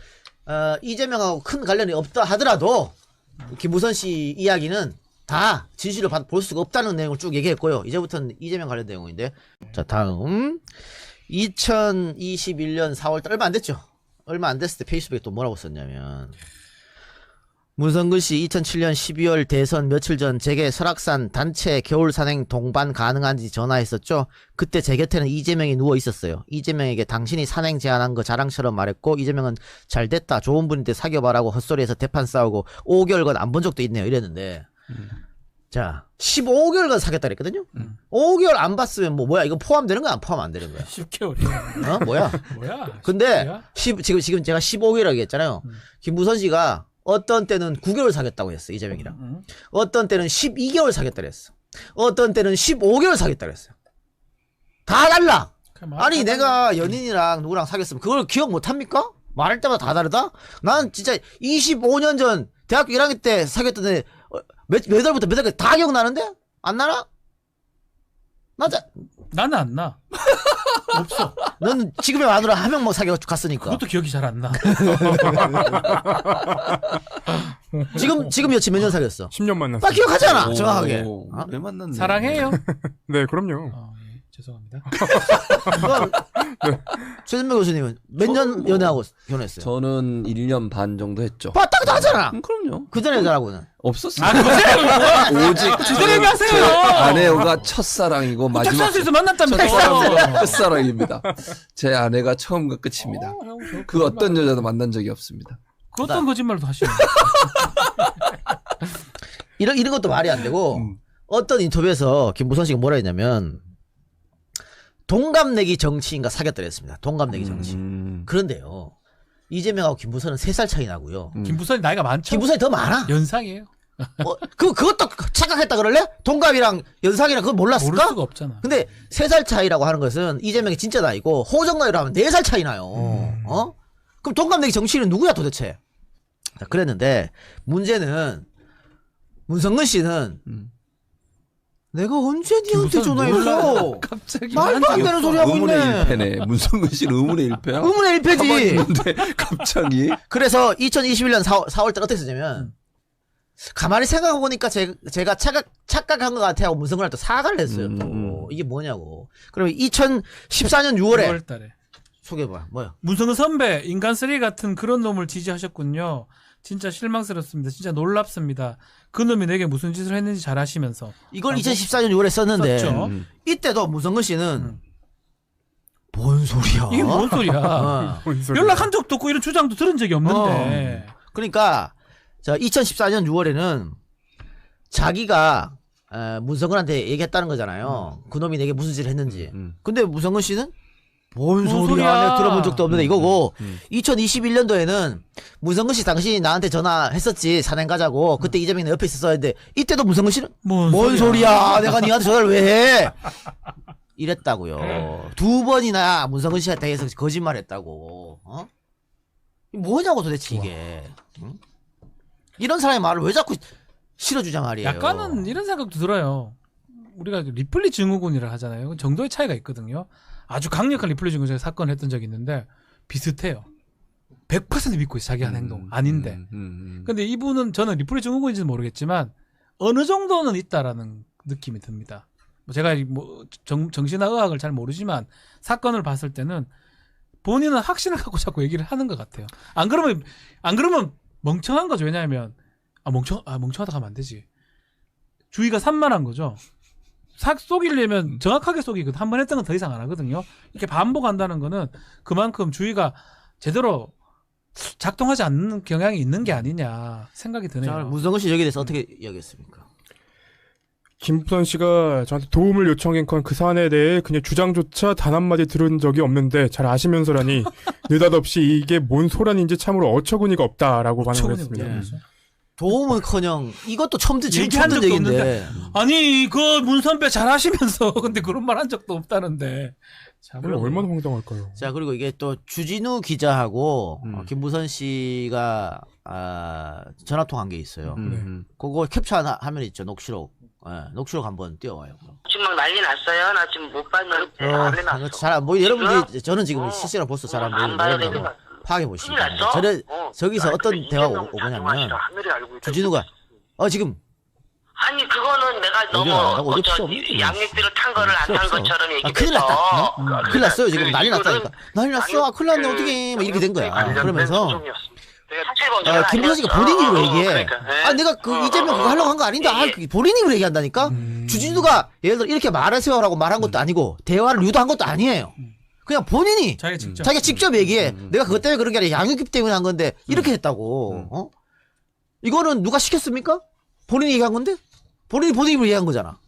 이재명하고 큰 관련이 없다 하더라도 김무선 씨 이야기는 다 진실을 볼 수가 없다는 내용을 쭉 얘기했고요. 이제부터는 이재명 관련 내용인데 자 다음 2021년 4월달 얼마 안 됐죠. 얼마 안 됐을 때 페이스북에 또 뭐라고 썼냐면 문성근 씨 2007년 12월 대선 며칠 전 제게 설악산 단체 겨울 산행 동반 가능한지 전화했었죠. 그때 제 곁에는 이재명이 누워 있었어요. 이재명에게 당신이 산행 제안한 거 자랑처럼 말했고 이재명은 잘 됐다 좋은 분인데 사귀어봐라고 헛소리해서 대판 싸우고 5개월간 안 본 적도 있네요 이랬는데 자 15개월간 사귀었다 그랬거든요. 5개월 안 봤으면 뭐야 이거 포함되는 거야 안 포함 안 되는 거야? 10개월이야. 뭐야? 뭐야? 근데 뭐야? 지금 제가 15개월이라고 했잖아요. 김무선 씨가 어떤 때는 9개월 사귀었다고 했어 이재명이랑. 어떤 때는 12개월 사귀었다 그랬어. 어떤 때는 15개월 사귀었다 그랬어요. 다 달라. 아니 내가 연인이랑 누구랑 사귀었으면 그걸 기억 못합니까? 말할 때마다 다 다르다? 난 진짜 25년 전 대학교 1학년 때 사귀었던 애 몇 월부터 몇 월까지 다 기억나는데? 안 나나? 나는 안 나. 없어. 넌 지금의 마누라 한 명만 사귀어가지고 갔으니까. 그것도 기억이 잘 안 나. 지금 여친 몇 년 사귀었어? 10년 만났어. 딱 기억하잖아 정확하게. 왜 만났네. 사랑해요. 네, 그럼요. 예, 죄송합니다. 최진명 교수님은 몇 년 연애하고 결혼했어요? 저는 1년 반 정도 했죠. 딱 하잖아. 그럼요. 그 전에 여자라고는. 없었어요. 오직 제대로 제 얘기하세요. 아내가 첫사랑이고 마지막 텍사스에서 만났다면서. 첫사랑과 끝사랑입니다. 제 아내가 처음과 끝입니다. 그 어떤 여자도 만난 적이 없습니다. 그 어떤 거짓말도 하시네. 이런 것도 말이 안 되고 어떤 인터뷰에서 김무선 씨가 뭐라 했냐면 동갑내기 정치인과 사귀었다 그랬습니다. 동갑내기 정치인. 그런데요. 이재명하고 김무선은 3살 차이 나고요. 김부선이 나이가 많죠? 김무선이 더 많아. 연상이에요. 그것도 착각했다 그럴래? 동갑이랑 연상이랑 그거 몰랐을까? 모를 수가 없잖아. 근데 3살 차이라고 하는 것은 이재명이 진짜 나이고 호정 나이로 하면 4살 차이 나요. 그럼 동갑내기 정치인은 누구야 도대체? 자, 그랬는데 문제는 문성근 씨는 내가 언제 니한테 전화했어? 갑자기 말도 안 되는 소리 하고 의문의 있네. 일패네. 문성근 씨는 의문의 일패야? 의문의 일패지. 근데 갑자기 그래서 2021년 4월 달 어떻게 썼냐면 가만히 생각해 보니까 제가 착각한 것 같아 하고 문성근한테 사과를 했어요. 또 이게 뭐냐고. 그러면 2014년 6월에 6월 달에 소개해봐. 뭐야? 문성근 선배 인간 쓰레기 같은 그런 놈을 지지하셨군요. 진짜 실망스럽습니다. 진짜 놀랍습니다. 그 놈이 내게 무슨 짓을 했는지 잘 아시면서. 이걸 2014년 6월에 썼는데 썼죠. 이때도 문성근 씨는 뭔 소리야? 이게 뭔 소리야? 뭔 소리야. 연락한 적도 없고 이런 주장도 들은 적이 없는데. 그러니까 자 2014년 6월에는 자기가 문성근한테 얘기했다는 거잖아요. 그놈이 내게 무슨 짓을 했는지. 근데 문성근 씨는 뭔 뭔 소리야? 소리야? 내가 들어본 적도 없는데 이거고 2021년도에는 문성근 씨 당신이 나한테 전화했었지 산행 가자고. 그때 이재명이 내 옆에 있었어야 했는데 이때도 문성근 씨는 뭔 소리야? 내가 니한테 전화를 왜 해? 이랬다고요. 2번이나 문성근 씨한테 대해서 거짓말했다고. 뭐냐고 도대체 이게. 응? 이런 사람의 말을 왜 자꾸 실어주자 말이에요. 약간은 이런 생각도 들어요. 우리가 리플리 증후군이라 하잖아요. 정도의 차이가 있거든요. 아주 강력한 리플리 증후군 사건을 했던 적이 있는데 비슷해요. 100% 믿고 있어 자기 한 행동 아닌데. 근데 이분은 저는 리플리 증후군인지는 모르겠지만 어느 정도는 있다라는 느낌이 듭니다. 제가 뭐 정신과 의학을 잘 모르지만 사건을 봤을 때는 본인은 확신을 갖고 자꾸 얘기를 하는 것 같아요. 안 그러면 멍청한 거죠. 왜냐하면 멍청하다 가면 안 되지. 주의가 산만한 거죠. 속이려면 정확하게 속이거든. 한 번 했던 건 더 이상 안 하거든요. 이렇게 반복한다는 거는 그만큼 주의가 제대로 작동하지 않는 경향이 있는 게 아니냐 생각이 드네요. 자, 문성근 씨 여기에 대해서 어떻게 이야기했습니까? 김부선 씨가 저한테 도움을 요청한 건 그 사안에 대해 그냥 주장조차 단 한마디 들은 적이 없는데 잘 아시면서라니 느닷없이 이게 뭔 소란인지 참으로 어처구니가 없다라고 반응을 했습니다. 예. 도움은커녕 이것도 처음 지금 얘기한 처음 적도 얘기인데 아니 그 문선배 잘 하시면서 근데 그런 말 한 적도 없다는데. 참. 얼마나 황당할까요? 자 그리고 이게 또 주진우 기자하고 김부선 씨가 전화 통한 게 있어요. 그거 캡처한 화면 있죠. 녹취록. 녹취록 한번 띄워와요. 지금 막 난리 났어요. 나 지금 못 봤는데 난리 났어. 잘안 보이. 여러분들이 저는 지금 실시간 벌써 잘 안 안 봐야 보이는데 되는 파악해 보시기 큰일 바랍니다. 났어? 저기서 아니, 어떤 근데 대화가 이재명 오냐면 작용하시라 하늘이 알고 있다고. 주진우가 지금 아니 그거는 내가 너무 나고 어디 필요 저 없는 거지. 양육비를 탄 거를 안 필요 탄 없어. 것처럼 얘기해서 큰일 났다. 큰일 났어요. 지금 난리 났다니까. 난리 났어. 큰일 났네. 어떻게 막 이렇게 된 거야. 그러면서 김부선 씨가 본인 입으로 얘기해. 내가 그 이재명 그거 하려고 한 거 아닌데. 본인 입으로 얘기한다니까. 주진우가 예를 들어 이렇게 말하세요라고 말한 것도 아니고 대화를 유도한 것도 아니에요. 그냥 본인이 자기가 직접 얘기해. 내가 그것 때문에 그런 게 아니라 양육비 때문에 한 건데 이렇게 했다고. 이거는 누가 시켰습니까? 본인이 얘기한 건데? 본인 입으로 얘기한 거잖아.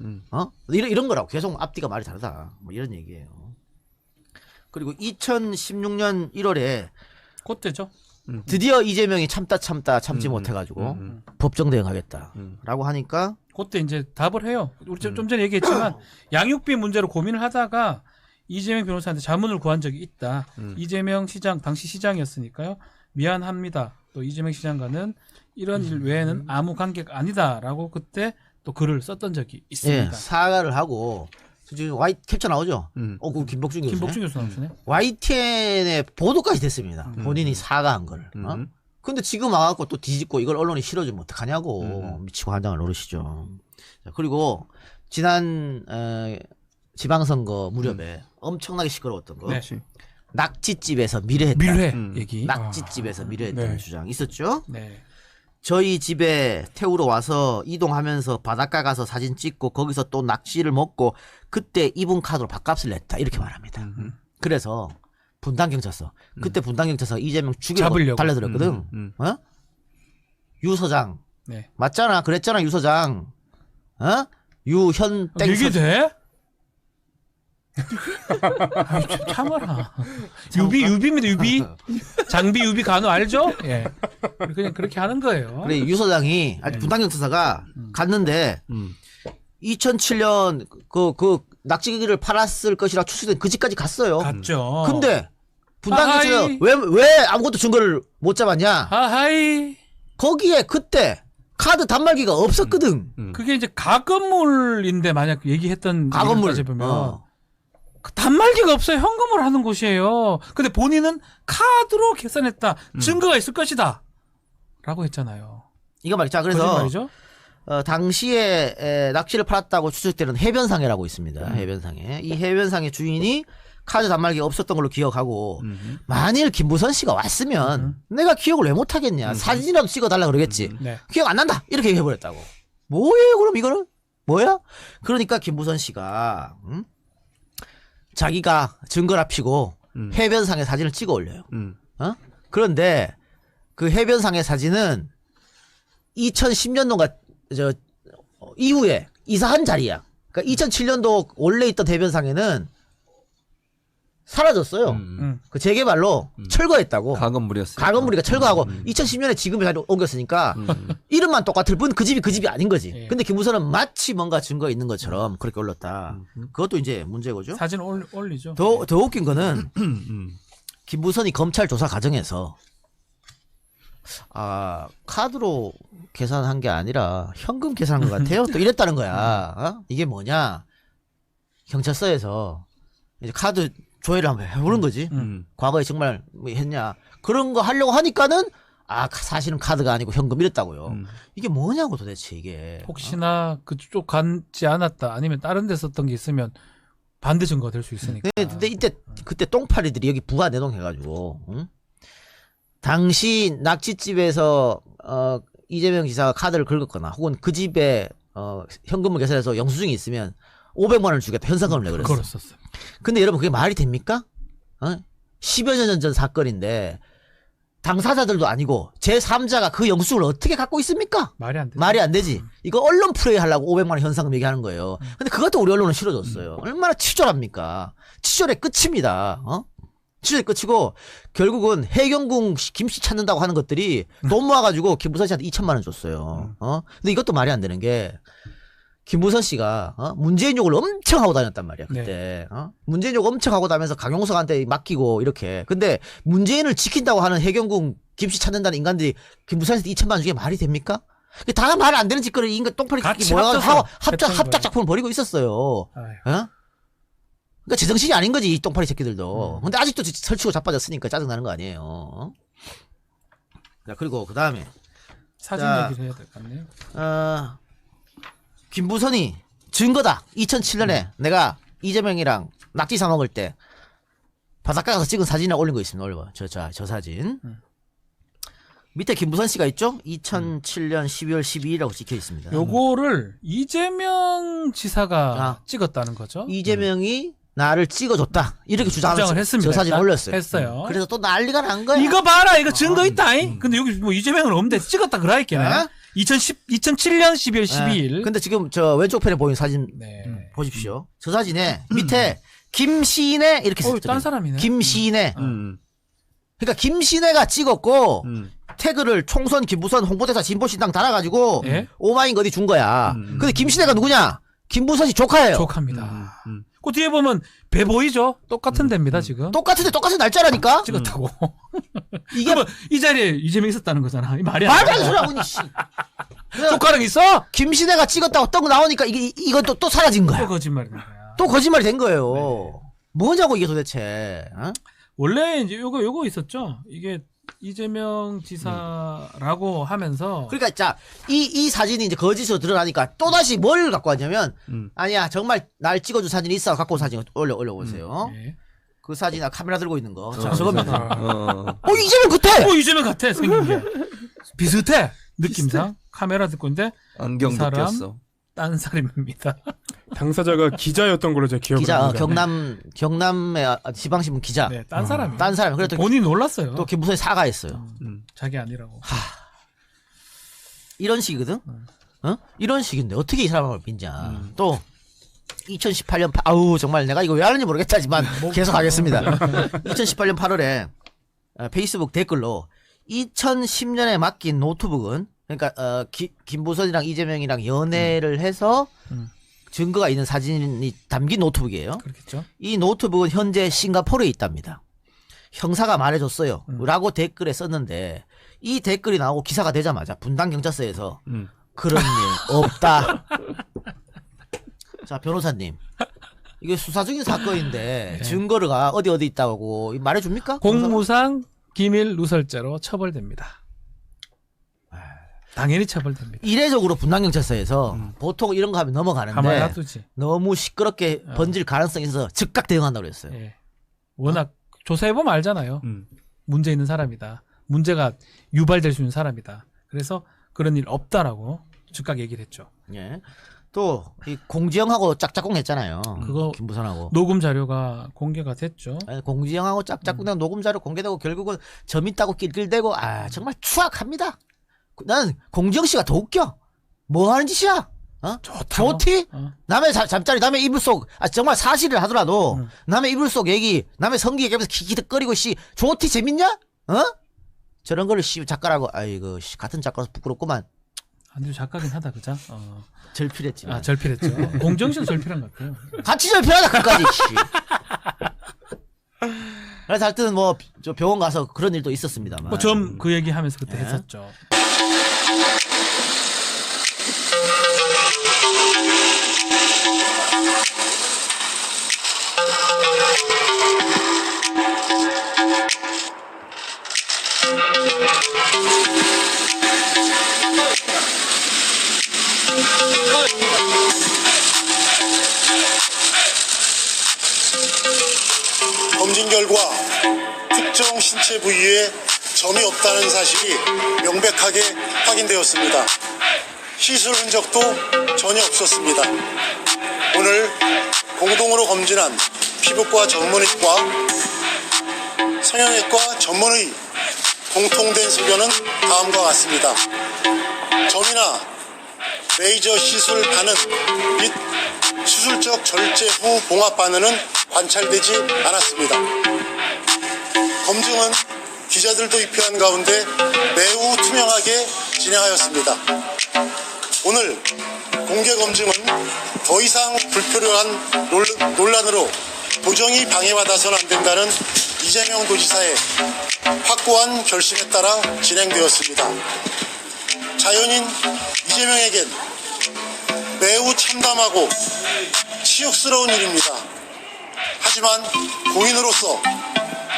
이런 거라고. 계속 앞뒤가 말이 다르다. 뭐 이런 얘기예요. 그리고 2016년 1월에 그때죠. 드디어 이재명이 참지 못해가지고 법정 대응하겠다라고 하니까 그때 이제 답을 해요. 우리 좀 전에 얘기했지만 양육비 문제로 고민을 하다가 이재명 변호사한테 자문을 구한 적이 있다. 이재명 시장 당시 시장이었으니까요. 미안합니다. 또 이재명 시장과는 이런 일 외에는 아무 관계가 아니다라고 그때 또 글을 썼던 적이 있습니다. 예, 사과를 하고 지금 캡처 나오죠. 그 김복준 교수. 김복준 교수 나오시네. YTN의 보도까지 됐습니다. 본인이 사과한 걸. 근데 지금 와갖고 또 뒤집고 이걸 언론이 실어주면 어떡하냐고 미치고 환장을 노리시죠. 자, 그리고 지난 지방선거 무렵에 엄청나게 시끄러웠던 거. 네. 낙지집에서 미래했다. 밀회 얘기. 낙지집에서 미래했다는 네. 주장 있었죠. 네. 저희 집에 태우러 와서 이동하면서 바닷가 가서 사진 찍고 거기서 또 낚시를 먹고 그때 이분 카드로 밥값을 냈다 이렇게 말합니다. 그래서 분당경찰서 그때 분당경찰서 이재명 죽이려고 잡으려고. 달려들었거든. 유 서장 네. 맞잖아. 그랬잖아 유 서장. 유현 땡 이게 서... 돼? 아이, 참아라. 유비입니다, 유비. 장비 유비 간호 알죠? 예. 그냥 그렇게 하는 거예요. 그래 유 서장이 분당경찰서가 갔는데 2007년 그 낙지기를 팔았을 것이라 추측된 그 집까지 갔어요. 갔죠. 근데 분당경찰서 아하이. 왜 아무것도 증거를 못 잡았냐? 아하이. 거기에 그때 카드 단말기가 없었거든. 그게 이제 가건물인데 만약 얘기했던 가건물. 얘기까지 보면 그 단말기가 없어요. 현금으로 하는 곳이에요. 근데 본인은 카드로 계산했다. 증거가 있을 것이다. 라고 했잖아요. 이거 말이죠. 그래서 거짓말이죠? 당시에 낚시를 팔았다고 추측되는 해변상해라고 있습니다. 해변상해. 이 해변상해 주인이 카드 단말기가 없었던 걸로 기억하고 만일 김부선 씨가 왔으면 내가 기억을 왜 못하겠냐. 사진이라도 찍어달라 그러겠지. 네. 기억 안 난다. 이렇게 얘기해버렸다고. 뭐예요 그럼 이거는? 뭐야? 그러니까 김부선 씨가 자기가 증거랍시고 해변상의 사진을 찍어 올려요. 그런데 그 해변상의 사진은 2010년도가 이후에 이사한 자리야. 그러니까 2007년도 원래 있던 해변상에는 사라졌어요. 그 재개발로 철거했다고. 가건물이었어요. 가건물이가 철거하고 2010년에 지금 자리로 옮겼으니까 이름만 똑같을 뿐 그 집이 아닌 거지. 예. 근데 김부선은 마치 뭔가 증거 있는 것처럼 그렇게 올렸다. 그것도 이제 문제고죠. 사진 올리죠. 더 웃긴 거는 김부선이 검찰 조사 과정에서 카드로 계산한 게 아니라 현금 계산한 것 같아요. 또 이랬다는 거야. 이게 뭐냐? 경찰서에서 이제 카드 조회를 한번 해보는 거지. 과거에 정말 뭐 했냐? 그런 거 하려고 하니까는 사실은 카드가 아니고 현금 이랬다고요. 이게 뭐냐고 도대체 이게. 혹시나 그쪽 간지 않았다. 아니면 다른 데 썼던 게 있으면 반대 증거가 될 수 있으니까. 근데 그때 똥파리들이 여기 부가 내동해가지고 당시 낙지집에서 이재명 지사가 카드를 긁었거나 혹은 그 집에 현금을 계산해서 영수증이 있으면 500만 원을 주겠다. 현상금을 내그랬어. 걸었었어요. 근데 여러분 그게 말이 됩니까? 10여 년 전 사건인데 당사자들도 아니고 제3자가 그 영수증을 어떻게 갖고 있습니까? 말이 안 돼. 말이 안 되지. 이거 언론 프레이 하려고 500만 원 현상금 얘기하는 거예요. 근데 그것도 우리 언론은 싫어졌어요. 얼마나 치졸합니까? 치졸의 끝입니다. 치졸의 끝이고 결국은 해경궁 김씨 찾는다고 하는 것들이 돈 모아가지고 김부선 씨한테 2천만 원 줬어요. 근데 이것도 말이 안 되는 게 김부선 씨가 문재인 욕을 엄청 하고 다녔단 말이야 그때. 문재인 욕 엄청 하고 다니면서 강용석한테 맡기고 이렇게. 근데 문재인을 지킨다고 하는 해경궁 김씨 찾는다는 인간들이 김부선 씨한테 2천만 원 주게 말이 됩니까? 다 말 안 되는 짓거리 인간 똥파리 같이 새끼 모여가지고 합쳐서 합작 작품을 벌이고 있었어요. 그러니까 제정신이 아닌 거지 이 똥파리 새끼들도. 근데 아직도 설치고 자빠졌으니까 짜증나는 거 아니에요. 자 그리고 그 다음에 사진 자, 얘기를 해야 될 것 같네요. 김부선이 증거다. 2007년에 내가 이재명이랑 낙지 사 먹을 때 바닷가 가서 찍은 사진을 올린 거 있습니다. 올려봐. 저 사진. 밑에 김부선 씨가 있죠? 2007년 12월 12일이라고 찍혀 있습니다. 요거를 이재명 지사가 찍었다는 거죠. 이재명이 나를 찍어줬다. 이렇게 주장을 했습니다. 저 사진 올렸어요. 했어요. 그래서 또 난리가 난 거야. 이거 봐라, 이거 증거 있다잉. 근데 여기 뭐 이재명은 없는데 찍었다 그라했겠네. 2007년 12월 12일. 근데 지금 저 왼쪽 편에 보이는 사진 네. 보십시오. 저 사진에 밑에 김시인의 이렇게 썼더니 딴 사람이네. 김시인의. 그러니까 김신혜가 찍었고 태그를 총선 김부선 홍보대사 진보신당 달아가지고 예? 오마인 거디 준 거야. 근데 김신혜가 누구냐? 김부선 씨 조카예요. 조카입니다. 그 뒤에 보면 배 보이죠? 똑같은 데입니다 지금. 똑같은데 똑같은 날짜라니까. 찍었다고. 이게 그러면 이 자리에 이재명 있었다는 거잖아. 이 말이 안 말도 안 돼. 되는 소리 하고 있니 씨. 조카랑 있어? 김신혜가 찍었다고 뜬 거 나오니까 이건 또 사라진 거야. 또 거짓말이 된 거야. 또 거짓말이 된 거예요. 뭐냐고 이게 도대체. 원래 이제 요거 있었죠. 이게 이재명 지사라고 하면서 그러니까 자, 이 사진이 이제 거짓으로 드러나니까 또다시 뭘 갖고 왔냐면 아니야 정말 날 찍어준 사진이 있어 갖고 온 사진 올려보세요. 예. 그 사진 카메라 들고 있는 거. 자, 저겁니다. 어. 이재명 그때. 이재명 같아 생긴 게 비슷해 느낌상 카메라 듣고 있는데 안경 이 사람 벗겼어. 딴 사람입니다. 당사자가 기자였던 걸로 제가 기억을 기자 합니다. 경남의 지방신문 기자. 네, 딴 사람이. 딴 사람. 그래도 본인 놀랐어요. 또 김부선이 사과했어요. 자기 아니라고. 이런 식이거든. 이런 식인데 어떻게 이 사람을 믿냐. 또 2018년 아우 정말 내가 이거 왜 하는지 모르겠다지만 계속 하겠습니다. 2018년 8월에 페이스북 댓글로 2010년에 맡긴 노트북은 그러니까 김부선이랑 이재명이랑 연애를 해서 증거가 있는 사진이 담긴 노트북이에요. 그렇겠죠. 이 노트북은 현재 싱가포르에 있답니다. 형사가 말해줬어요. 라고 댓글에 썼는데 이 댓글이 나오고 기사가 되자마자 분당 경찰서에서 그런 일 없다. 자 변호사님 이게 수사 중인 사건인데 증거가 어디 있다고 말해줍니까? 공무상 기밀 누설죄로 처벌됩니다. 당연히 처벌됩니다. 이례적으로 분당경찰서에서 보통 이런 거 하면 가만히 넘어가는데 놔두지. 너무 시끄럽게 번질 가능성이 있어서 즉각 대응한다고 그랬어요. 예. 워낙 조사해보면 알잖아요. 문제 있는 사람이다. 문제가 유발될 수 있는 사람이다. 그래서 그런 일 없다라고 즉각 얘기를 했죠. 예. 또 이 공지영하고 짝짝꿍 했잖아요. 그거 김부선하고. 녹음 자료가 공개가 됐죠. 아니, 공지영하고 짝짝꿍 녹음 자료 공개되고 결국은 점 있다고 낄낄대고 정말 추악합니다. 나는 공지영 씨가 더 웃겨. 뭐 하는 짓이야? 좋티? 남의 잠자리, 남의 이불 속, 정말 사실을 하더라도, 남의 이불 속 얘기, 남의 성기 얘기하면서 기득거리고, 좋티 재밌냐? 저런 거를 작가라고, 아이고, 같은 작가라서 부끄럽구만. 안주 작가긴 하다, 그죠? 절필했지만. 절필했죠. 공정실 절필한 것 같아요. 같이 절필하다, 끝까지, 그래서 하여튼 저 병원 가서 그런 일도 있었습니다만. 좀 그 얘기 하면서 그때 했었죠. 검진 결과 특정 신체 부위에 점이 없다는 사실이 명백하게 확인되었습니다. 시술 흔적도 전혀 없었습니다. 오늘 공동으로 검진한 피부과 전문의과, 성형외과 전문의 공통된 소견은 다음과 같습니다. 점이나 레이저 시술 반응 및 수술적 절제 후 봉합 반응은 관찰되지 않았습니다. 검증은 기자들도 입회한 가운데 매우 투명하게 진행하였습니다. 오늘 공개 검증은 더 이상 불필요한 논란으로 도정이 방해받아서는 안 된다는 이재명 도지사의 확고한 결심에 따라 진행되었습니다. 자연인 이재명에겐 매우 참담하고 치욕스러운 일입니다. 하지만 공인으로서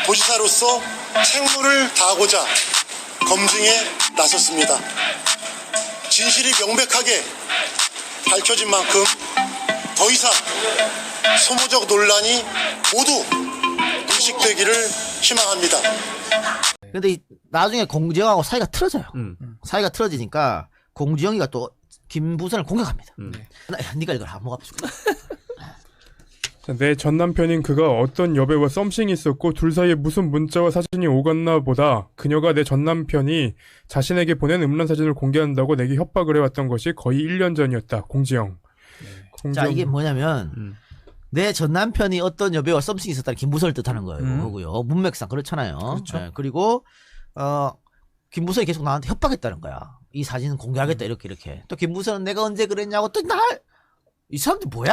도지사로서 책무를 다하고자 검증에 나섰습니다. 진실이 명백하게 밝혀진 만큼 더 이상 소모적 논란이 모두 불식되기를 희망합니다. 근데 나중에 공지영하고 사이가 틀어져요. 사이가 틀어지니까 공지영이가 또 김부선을 공격합니다. 네가 이걸 한번 합시다. 내 전남편인 그가 어떤 여배우와 썸씽이 있었고 둘 사이에 무슨 문자와 사진이 오갔나 보다 그녀가 내 전남편이 자신에게 보낸 음란 사진을 공개한다고 내게 협박을 해왔던 것이 거의 1년 전이었다. 공지영. 자, 이게 뭐냐면 내 전남편이 어떤 여배우와 썸씽이 있었다는 김부선을 뜻하는 거예요. 그거고요. 문맥상 그렇잖아요. 그렇죠. 네, 그리고 김부선이 계속 나한테 협박했다는 거야. 이 사진은 공개하겠다 이렇게. 또 김부선은 내가 언제 그랬냐고 또 이 사람들 뭐야?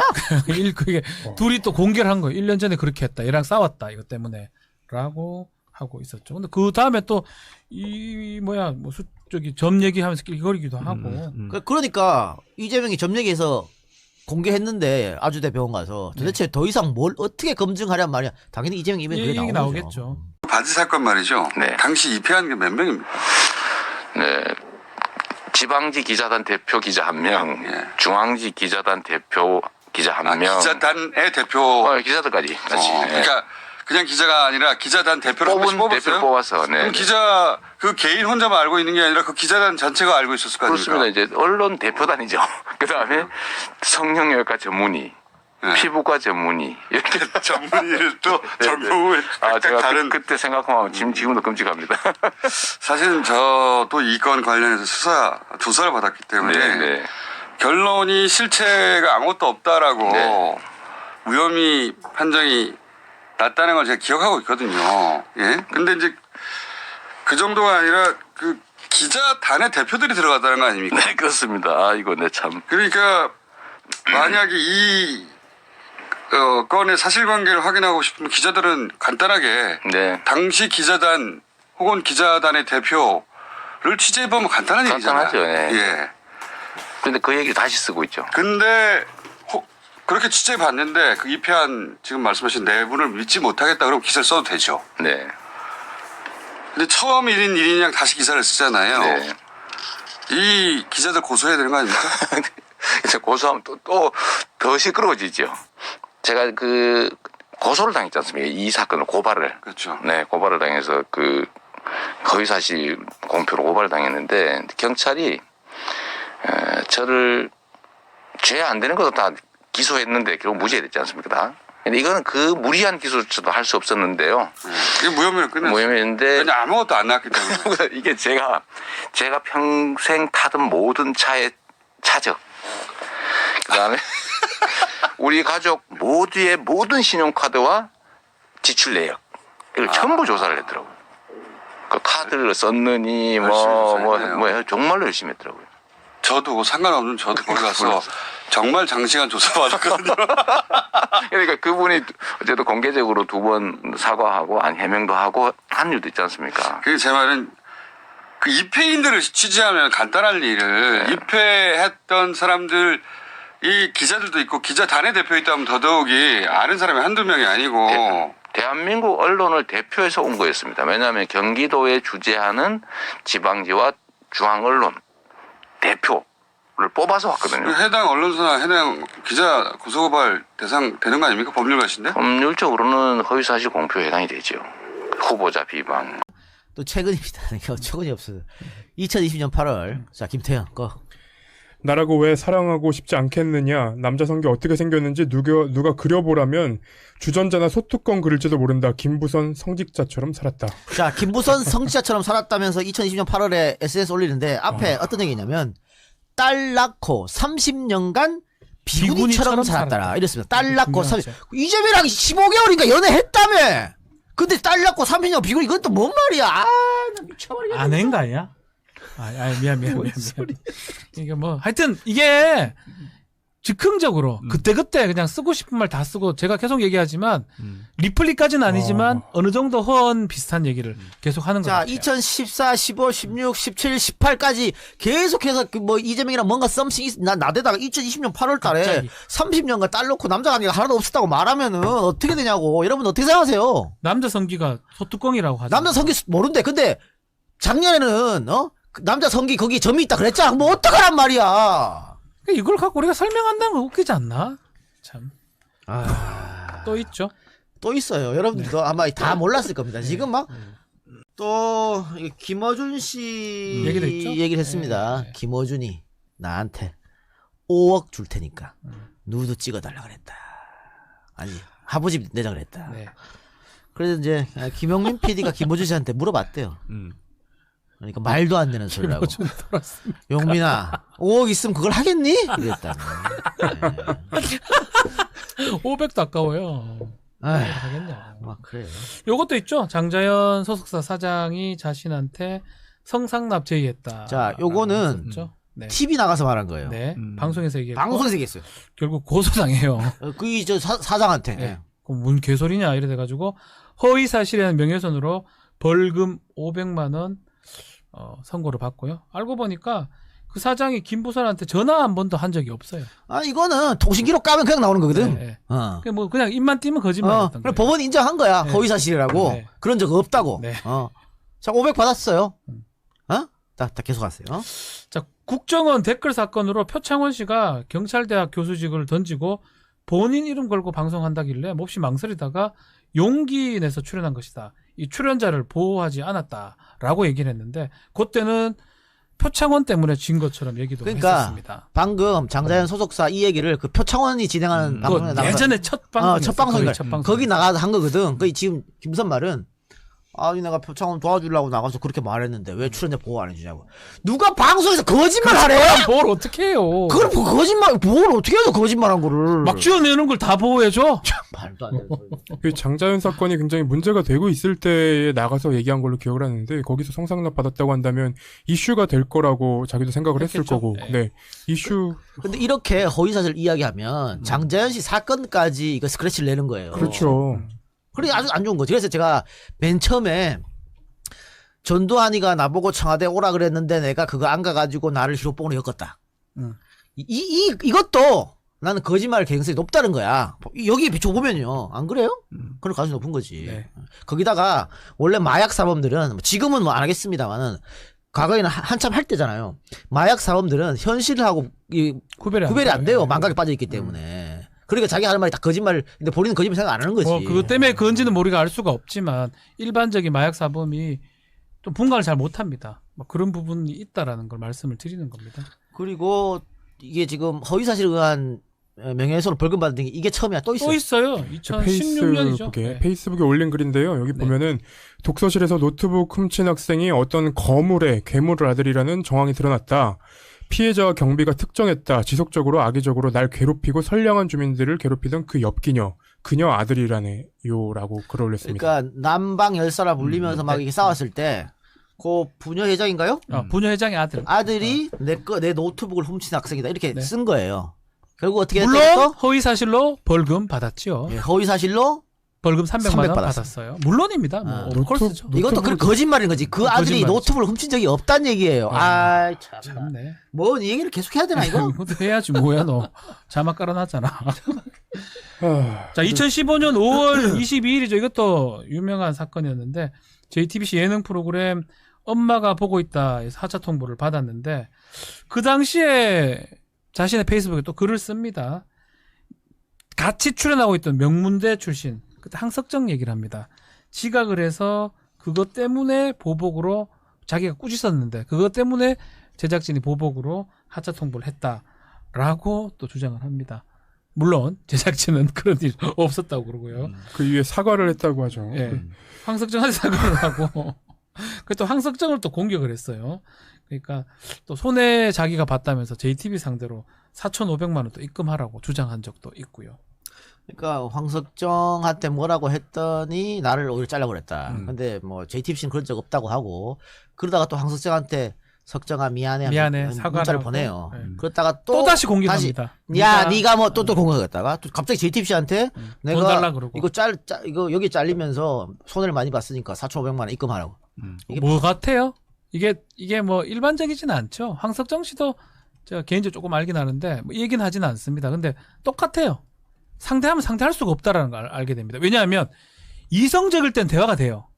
그게 둘이 또 공개를 한 거예요. 1년 전에 그렇게 했다. 얘랑 싸웠다. 이것 때문에. 라고 하고 있었죠. 근데 그 다음에 또 점 얘기하면서 끼거리기도 하고. 그러니까 이재명이 점 얘기해서 공개했는데 아주대 병원 가서 도대체 더 이상 뭘 어떻게 검증하냔 말이야. 당연히 이재명 이면 그게 얘기 나오죠. 나오겠죠. 바지 사건 말이죠. 네. 당시 입회한 게 몇 명입니까? 네. 지방지 기자단 대표 기자 1명, 예. 중앙지 기자단 대표 기자 1명. 기자단의 대표. 기자들까지 같이. 예. 그러니까 그냥 기자가 아니라 기자단 대표를 한 명씩 뽑았어요. 대표를 뽑아서. 네. 그럼 기자 그 개인 혼자만 알고 있는 게 아니라 그 기자단 전체가 알고 있었을 거 아닙니까? 그렇습니다. 이제 언론 대표단이죠. 그 다음에 성형외과 전문의, 네. 피부과 전문의 이렇게. 전문의를 또 전공을 제가 다른. 그때 생각하면 지금도 끔찍합니다. 사실은 저도 이 건 관련해서 조사를 받았기 때문에 네. 결론이 실체가 아무것도 없다라고 네. 무혐의 판정이 났다는 걸 제가 기억하고 있거든요. 예. 근데 이제 그 정도가 아니라 그 기자단의 대표들이 들어갔다는 거 아닙니까? 네, 그렇습니다. 이거 참. 그러니까 만약에 이 건의 사실관계를 확인하고 싶으면 기자들은 간단하게 네. 당시 기자단 혹은 기자단의 대표를 취재해보면 간단한 얘기잖아요. 간단하죠. 네. 예. 근데 그 얘기를 다시 쓰고 있죠. 근데 그렇게 취재해봤는데 그 입회한 지금 말씀하신 네 분을 믿지 못하겠다 그러면 기사를 써도 되죠. 네. 근데 처음 일인 일인양 다시 기사를 쓰잖아요. 네. 이 기자들 고소해야 되는 거 아닙니까? 이제 고소하면 또 더 시끄러워지죠. 제가 고소를 당했지 않습니까? 이 사건을 고발을. 그렇죠. 네, 고발을 당해서 허위사실 공표로 고발을 당했는데 경찰이 저를 죄 안 되는 것도 다 기소했는데 결국 무죄됐지 않습니까? 다. 근데 이거는 그 무리한 기소조차도 할 수 없었는데요. 이게 무혐의로 끝났어요. 무혐의인데 왜냐 아무것도 안 나왔기 때문에. 이게 제가 평생 타던 모든 차의 차적, 그다음에 우리 가족 모두의 모든 신용카드와 지출 내역 이걸 전부 조사를 했더라고요. 그 카드를 썼느니 정말로 열심히 했더라고요. 저도 상관없는 저도 거기 가서 정말 장시간 조사받았거든요. 그러니까 그분이 어쨌든 공개적으로 2번 사과하고 해명도 하고 한 일도 있지 않습니까? 그게 제 말은 그 입회인들을 취재하면 간단한 일을 입회했던 사람들 이 기자들도 있고 기자단의 대표 있다면 더더욱이 아는 사람이 한두 명이 아니고 대한민국 언론을 대표해서 온 거였습니다. 왜냐하면 경기도에 주재하는 지방지와 중앙 언론 대표를 뽑아서 왔거든요. 해당 언론사나 해당 기자 고소고발 대상 되는 거 아닙니까? 법률가신데? 법률적으로는 허위사실 공표에 해당이 되죠. 후보자 비방. 또 최근입니다. 최근이 없어요. 2020년 8월. 자, 김태현 거. 나라고 왜 사랑하고 싶지 않겠느냐. 남자 성기 어떻게 생겼는지 누가 그려보라면 주전자나 소뚜껑 그릴지도 모른다. 김부선 성직자처럼 살았다. 자, 김부선 성직자처럼 살았다면서 2020년 8월에 SNS 올리는데 앞에 어떤 얘기냐면 딸 낳고 30년간 비구니처럼 살았다라. 이랬습니다. 딸 낳고 30. 이재명이랑 15개월인가 연애했다며. 근데 딸 낳고 30년 비구니 이건 또 뭔 말이야? 아, 나 미쳐버리겠네. 아내인 거 아니야? 미안. 이게 뭐 하여튼 이게 즉흥적으로 그때그때 그냥 쓰고 싶은 말 다 쓰고 제가 계속 얘기하지만 리플리까지는 아니지만 어느 정도 허언 비슷한 얘기를 계속 하는 거 자, 같아요. 2014, 15, 16, 17, 18까지 계속해서 그 뭐 이재명이랑 뭔가 썸씽 나대다가 2020년 8월 달에 갑자기. 30년간 딸 놓고 남자 관계가 하나도 없었다고 말하면은 어떻게 되냐고. 여러분 어떻게 생각하세요? 남자 성기가 소뚜껑이라고 하죠. 남자 성기 모른대. 근데 작년에는 그 남자 성기 거기 점이 있다 그랬잖아. 뭐 어떡하란 말이야. 이걸 갖고 우리가 설명한다는 거 웃기지 않나? 참. 아, 또 있죠. 또 있어요. 여러분들도 아마 다 몰랐을 겁니다. 지금 막 또 김어준 씨 얘기도 있죠? 얘기를 했습니다. 네. 김어준이 나한테 5억 줄 테니까 누드 찍어달라 그랬다. 아니 하부집 내자 그랬다. 네. 그래서 이제 김용민 PD가 김어준 씨한테 물어봤대요. 그러니까 말도 안 되는 소리라고. 김어준 돌았습니다. 용민아 5억 있으면 그걸 하겠니? 이랬다니. 500도 아까워요. 아휴, 하겠냐. 막 그래요. 요것도 있죠. 장자연 소속사 사장이 자신한테 성상납 제의했다. 자, 요거는 네. TV 나가서 말한 거예요. 네. 방송에서 얘기했고 방송에서 얘기했어요. 결국 고소당해요. 그 저 사장한테. 네. 그럼 뭔 개소리냐 이래 돼가지고 허위 사실이라는 명예훼손으로 벌금 500만 원 선고를 받고요. 알고 보니까 그 사장이 김부선한테 전화 한 번도 한 적이 없어요. 아, 이거는 통신기록 까면 그냥 나오는 거거든. 네, 네. 뭐 그냥 입만 띄면 거짓말이었던 그래 거예요. 법원이 인정한 거야. 네. 허위 사실이라고. 네. 그런 적 없다고. 네. 자, 500 받았어요. 다 계속 하세요. 자, 국정원 댓글 사건으로 표창원 씨가 경찰대학 교수직을 던지고 본인 이름 걸고 방송한다길래 몹시 망설이다가 용기 내서 출연한 것이다. 이 출연자를 보호하지 않았다라고 얘기를 했는데 그때는 표창원 때문에 진 것처럼 얘기도 그러니까 했었습니다. 방금 장자연 소속사 이 얘기를 그 표창원이 진행하는 방송에 나가 예전에 첫 방송 첫 방송인가 거기 나가서 한 거거든. 그 지금 김부선 말은 아니 내가 표창원 도와주려고 나가서 그렇게 말했는데 왜 출연자 보호 안 해주냐고. 누가 방송에서 거짓말 하래? 뭘 어떻게 해요? 그걸 뭐 거짓말 뭘 어떻게 해서 거짓말한 거를 막 쥐어내는 걸 다 보호해줘? 말도 안 되는 소리. 그 장자연 사건이 굉장히 문제가 되고 있을 때에 나가서 얘기한 걸로 기억을 하는데 거기서 성상납 받았다고 한다면 이슈가 될 거라고 자기도 생각을 했을 했겠죠. 거고. 네. 네. 이슈. 근데 이렇게 허위사실 이야기하면 장자연 씨 사건까지 이거 스크래치를 내는 거예요. 그렇죠. 그게 아주 안 좋은 거지. 그래서 제가 맨 처음에 전두환이가 나보고 청와대 오라 그랬는데 내가 그거 안 가가지고 나를 히로뽕으로 엮었다. 이것도 나는 거짓말 개연성이 높다는 거야. 여기 비춰보면요. 안 그래요? 그럴 가능성이 높은 거지. 네. 거기다가 원래 마약 사범들은 지금은 뭐 안 하겠습니다만은 과거에는 한참 할 때잖아요. 마약 사범들은 현실하고 구별이 안 돼요. 망각에 빠져 있기 때문에. 그러니까 자기 하는 말이 다 거짓말, 근데 본인은 거짓말 생각 안 하는 거지. 그것 때문에 그런지는 우리가 알 수가 없지만 일반적인 마약 사범이 좀 분간을 잘 못합니다. 뭐 그런 부분이 있다라는 걸 말씀을 드리는 겁니다. 그리고 이게 지금 허위사실에 의한 명예훼손으로 벌금 받은 게 이게 처음이야. 또 있어요. 또 있어요. 2016년이죠. 페이스북에 올린 글인데요. 여기 보면은 독서실에서 노트북 훔친 학생이 어떤 거물의 괴물을 아들이라는 정황이 드러났다. 피해자와 경비가 특정했다. 지속적으로 악의적으로 날 괴롭히고 선량한 주민들을 괴롭히던 그 옆기녀, 그녀 아들이라네요라고 글을 올렸습니다. 그러니까 남방 열사라 불리면서 막 이렇게 싸웠을 때, 그 부녀 회장인가요? 부녀 회장의 아들이 내 노트북을 훔친 학생이다 이렇게 네. 쓴 거예요. 결국 어떻게 물론 했죠? 허위 사실로 벌금 받았지요. 예, 허위 사실로 벌금 300만 원 받았어요. 받았어요. 물론입니다. 올콜스죠. 이것도 그 거짓말인 거지. 그 아들이 거짓말이지. 노트북을 훔친 적이 없다는 얘기예요. 아, 참. 참네. 뭐 이 얘기를 계속 해야 되나 이거? 이것도 해야지 뭐야 너. 자막 깔아놨잖아. 자, 2015년 5월 22일이죠. 이것도 유명한 사건이었는데 JTBC 예능 프로그램 엄마가 보고 있다 해서 하차 통보를 받았는데 그 당시에 자신의 페이스북에 또 글을 씁니다. 같이 출연하고 있던 명문대 출신 그때 항석정 얘기를 합니다. 지각을 해서 그것 때문에 보복으로 자기가 꾸짖었는데 그것 때문에 제작진이 보복으로 하차 통보를 했다라고 또 주장을 합니다. 물론 제작진은 그런 일 없었다고 그러고요. 그 이후에 사과를 했다고 하죠. 예. 황석정한테 사과를 하고 또 황석정을 또 공격을 했어요. 그러니까 또 손해 자기가 봤다면서 JTB 상대로 4,500만 원 또 입금하라고 주장한 적도 있고요. 그러니까 황석정한테 뭐라고 했더니 나를 오히려 잘라버렸다. 근데 뭐 JTBC는 그런 적 없다고 하고 그러다가 또 황석정한테 석정아 미안해 사과를 문자를 하고. 보내요. 네. 그러다가 또 다시 공격합니다. 야 네가 뭐 또 공격했다가 또 갑자기 JTBC한테 돈 내가 달라 그러고. 이거 여기 잘리면서 손해를 많이 봤으니까 4,500만 원 입금하라고. 이게 뭐 같아요? 이게 뭐 일반적이지는 않죠. 황석정 씨도 제가 개인적으로 조금 알긴 하는데 뭐 이 얘기는 하지는 않습니다. 근데 똑같아요. 상대하면 상대할 수가 없다라는 걸 알게 됩니다. 왜냐하면 이성적일 땐 대화가 돼요.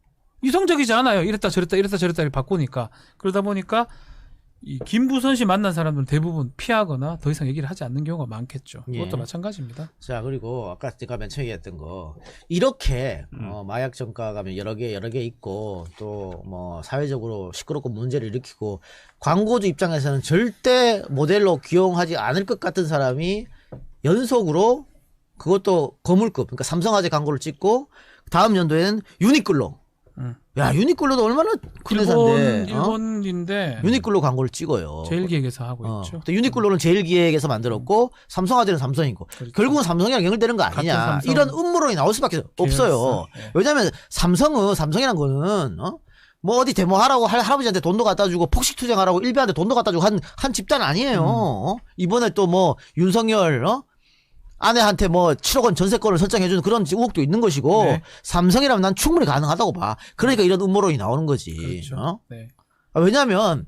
이성적이지 않아요. 이랬다 저랬다 바꾸니까. 그러다 보니까 이 김부선 씨 만난 사람들은 대부분 피하거나 더 이상 얘기를 하지 않는 경우가 많겠죠. 그것도 예. 마찬가지입니다. 자, 그리고 아까 제가 맨 처음에 얘기했던 거 이렇게 마약 전과가 여러 개 있고 또 뭐 사회적으로 시끄럽고 문제를 일으키고 광고주 입장에서는 절대 모델로 기용하지 않을 것 같은 사람이 연속으로 그것도 거물급 그러니까 삼성화재 광고를 찍고 다음 연도에는 유니클로 야 유니클로도 얼마나 큰 회사인데 일본인데 유니클로 광고를 찍어요. 제일기획에서 하고 있죠. 근데 유니클로는 제일기획에서 만들었고 삼성화재는 삼성이고 그렇죠. 결국은 삼성이랑 연결되는 거 같은 아니냐 삼성 이런 음모론이 나올 수밖에 없어요. 네. 왜냐하면 삼성이란 거는 뭐 어디 데모하라고 할아버지한테 돈도 갖다 주고 폭식투쟁하라고 일베한테 돈도 갖다 주고 한 집단 아니에요. 이번에 또 뭐 윤석열 아내한테 뭐 7억 원 전세권을 설정해주는 그런 의혹도 있는 것이고 네. 삼성이라면 난 충분히 가능하다고 봐. 그러니까 이런 음모론이 나오는 거지. 그렇죠. 네. 왜냐하면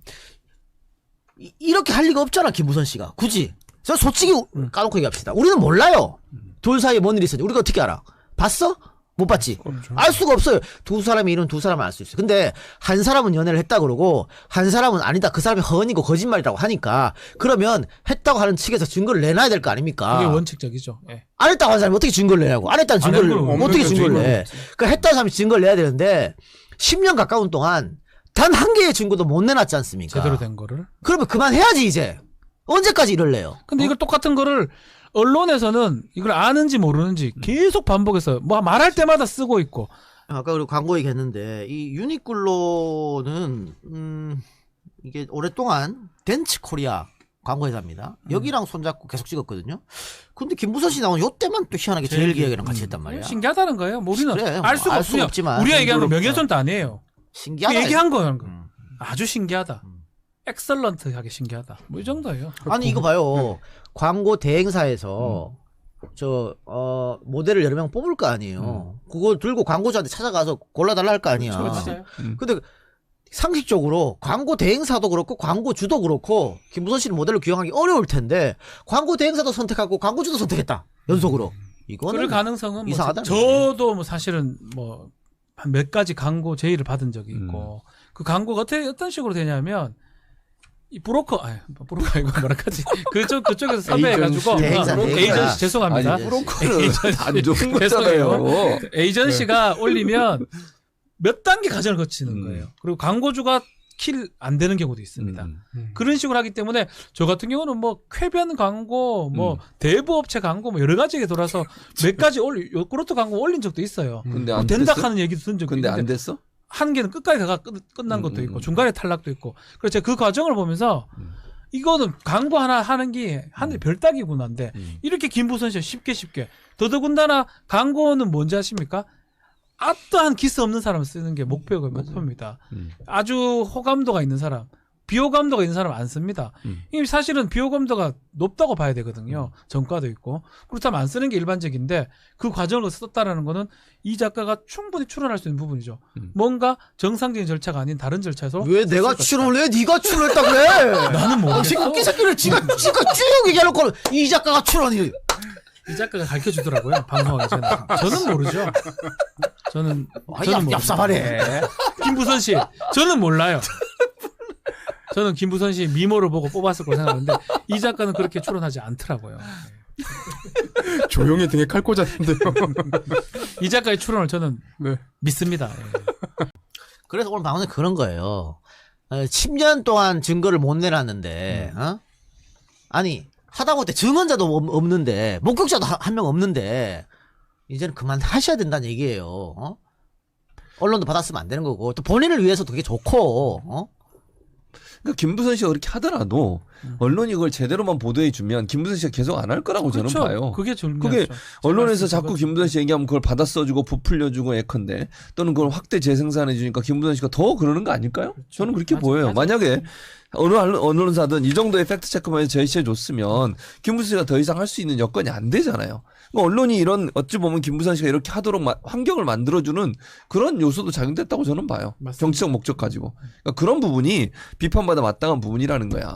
이렇게 할 리가 없잖아 김무선 씨가 굳이. 저 솔직히 까놓고 얘기합시다. 우리는 몰라요. 둘 사이에 뭔 일이 있었는지 우리가 어떻게 알아? 봤어? 못 봤지? 알 수가 없어요. 두 사람의 일은 두 사람은 알 수 있어요. 근데 한 사람은 연애를 했다 그러고 한 사람은 아니다. 그 사람이 허언이고 거짓말이라고 하니까 그러면 했다고 하는 측에서 증거를 내놔야 될 거 아닙니까? 그게 원칙적이죠. 예. 안 했다고 하는 사람이 어떻게 증거를 내냐고. 안 했다는 증거를 그럼 어떻게 없는 증거를 거지, 내. 그러니까 했다는 사람이 증거를 내야 되는데 10년 가까운 동안 단 한 개의 증거도 못 내놨지 않습니까? 제대로 된 거를. 그러면 그만해야지 이제. 언제까지 이럴래요? 근데 이걸 똑같은 거를 언론에서는 이걸 아는지 모르는지 계속 반복해서 뭐 말할 때마다 쓰고 있고. 아까 그리고 광고 얘기했는데 이 유니클로는 이게 오랫동안 덴츠 코리아 광고회사입니다. 여기랑 손잡고 계속 찍었거든요. 근데 김부선 씨 나온 요때만 또 희한하게 제일기획이랑 같이 했단 말이야. 신기하다는 거예요. 뭐 우리는 그래, 알 수가 알 수가 없으면 없지만 우리가 얘기하는 건 그렇죠. 명예훼손도 아니에요. 신기하다. 얘기한 거예요. 아주 신기하다. 엑설런트하게 신기하다. 뭐 이 정도예요. 아니 이거 봐요. 광고 대행사에서 모델을 여러 명 뽑을 거 아니에요. 그거 들고 광고주한테 찾아가서 골라달라 할 거 아니야. 그렇죠. 근데 상식적으로 광고 대행사도 그렇고 광고주도 그렇고 김무선 씨는 모델로 기용하기 어려울 텐데 광고 대행사도 선택하고 광고주도 선택했다. 연속으로. 이거는 그럴 가능성은 뭐 이상하다. 저도 뭐 사실은 뭐 한 몇 가지 광고 제의를 받은 적이 있고 그 광고가 어떤 식으로 되냐면 이 브로커 이거 뭐라까지 그쪽에서 섭외해가지고 대행사. 에이전시 죄송합니다. 아니, 브로커는 안 좋은 거잖아요. 에이전시가 올리면 몇 단계 과정을 거치는 거예요. 그리고 광고주가 킬 안 되는 경우도 있습니다. 그런 식으로 하기 때문에 저 같은 경우는 뭐 쾌변 광고, 뭐 대부업체 광고, 뭐 여러 가지에 돌아서 몇 가지 요구르트 광고 올린 적도 있어요. 근데 뭐 안 된다 됐어? 하는 얘기도 든 적도 근데 있는데 안 됐어? 한 개는 끝까지 가가 끝난 것도 있고 중간에 탈락도 있고. 그래서 제가 그 과정을 보면서 이거는 광고 하나 하는 게 하늘이 별따기구나인데 이렇게 김부선 씨가 쉽게 더더군다나 광고는 뭔지 아십니까? 어떠한 기스 없는 사람을 쓰는 게 목표입니다. 아주 호감도가 있는 사람, 비호감도가 있는 사람 안 씁니다. 이게 사실은 비호감도가 높다고 봐야 되거든요. 전과도 있고. 그렇다면 안 쓰는 게 일반적인데 그 과정을 썼다라는 거는 이 작가가 충분히 추론할 수 있는 부분이죠. 뭔가 정상적인 절차가 아닌 다른 절차에서 왜 내가 추론을 해? 네가 추론했다 그래? 나는 모르겠어. 새끼 새끼를 지가 쭉 얘기해놓고 이 작가가 추론이. 이 작가가 가르쳐 주더라고요. 방송하기 전에. 저는 모르죠. 저는 얍삽하네. 김부선 씨, 저는 몰라요. 저는 김부선 씨 미모를 보고 뽑았을 거라 생각하는데 이 작가는 그렇게 추론하지 않더라고요. 조용히 등에 칼 꽂았는데요. 이 작가의 추론을 저는 네. 믿습니다. 그래서 오늘 방송에 그런 거예요. 10년 동안 증거를 못 내놨는데, 아니 하다못해 증언자도 없는데 목격자도 한 명 없는데 이제는 그만 하셔야 된다는 얘기예요. 어? 언론도 받았으면 안 되는 거고 또 본인을 위해서도 그게 좋고. 어? 그러니까 김부선 씨가 그렇게 하더라도 언론이 그걸 제대로만 보도해 주면 김부선 씨가 계속 안 할 거라고 그렇죠. 저는 봐요. 그게 중요하죠. 그게 언론에서 자꾸 그거죠. 김부선 씨 얘기하면 그걸 받아 써주고 부풀려주고 예컨대 또는 그걸 확대 재생산해 주니까 김부선 씨가 더 그러는 거 아닐까요? 저는 그렇게 맞아, 보여요. 맞아. 만약에 어느 언론사든 이 정도의 팩트 체크만 해서 제시해 줬으면 김부선 씨가 더 이상 할 수 있는 여건이 안 되잖아요. 그러니까 언론이 이런 어찌 보면 김부선 씨가 이렇게 하도록 환경을 만들어주는 그런 요소도 작용됐다고 저는 봐요. 맞습니다. 정치적 목적 가지고. 그러니까 그런 부분이 비판받아 마땅한 부분이라는 거야.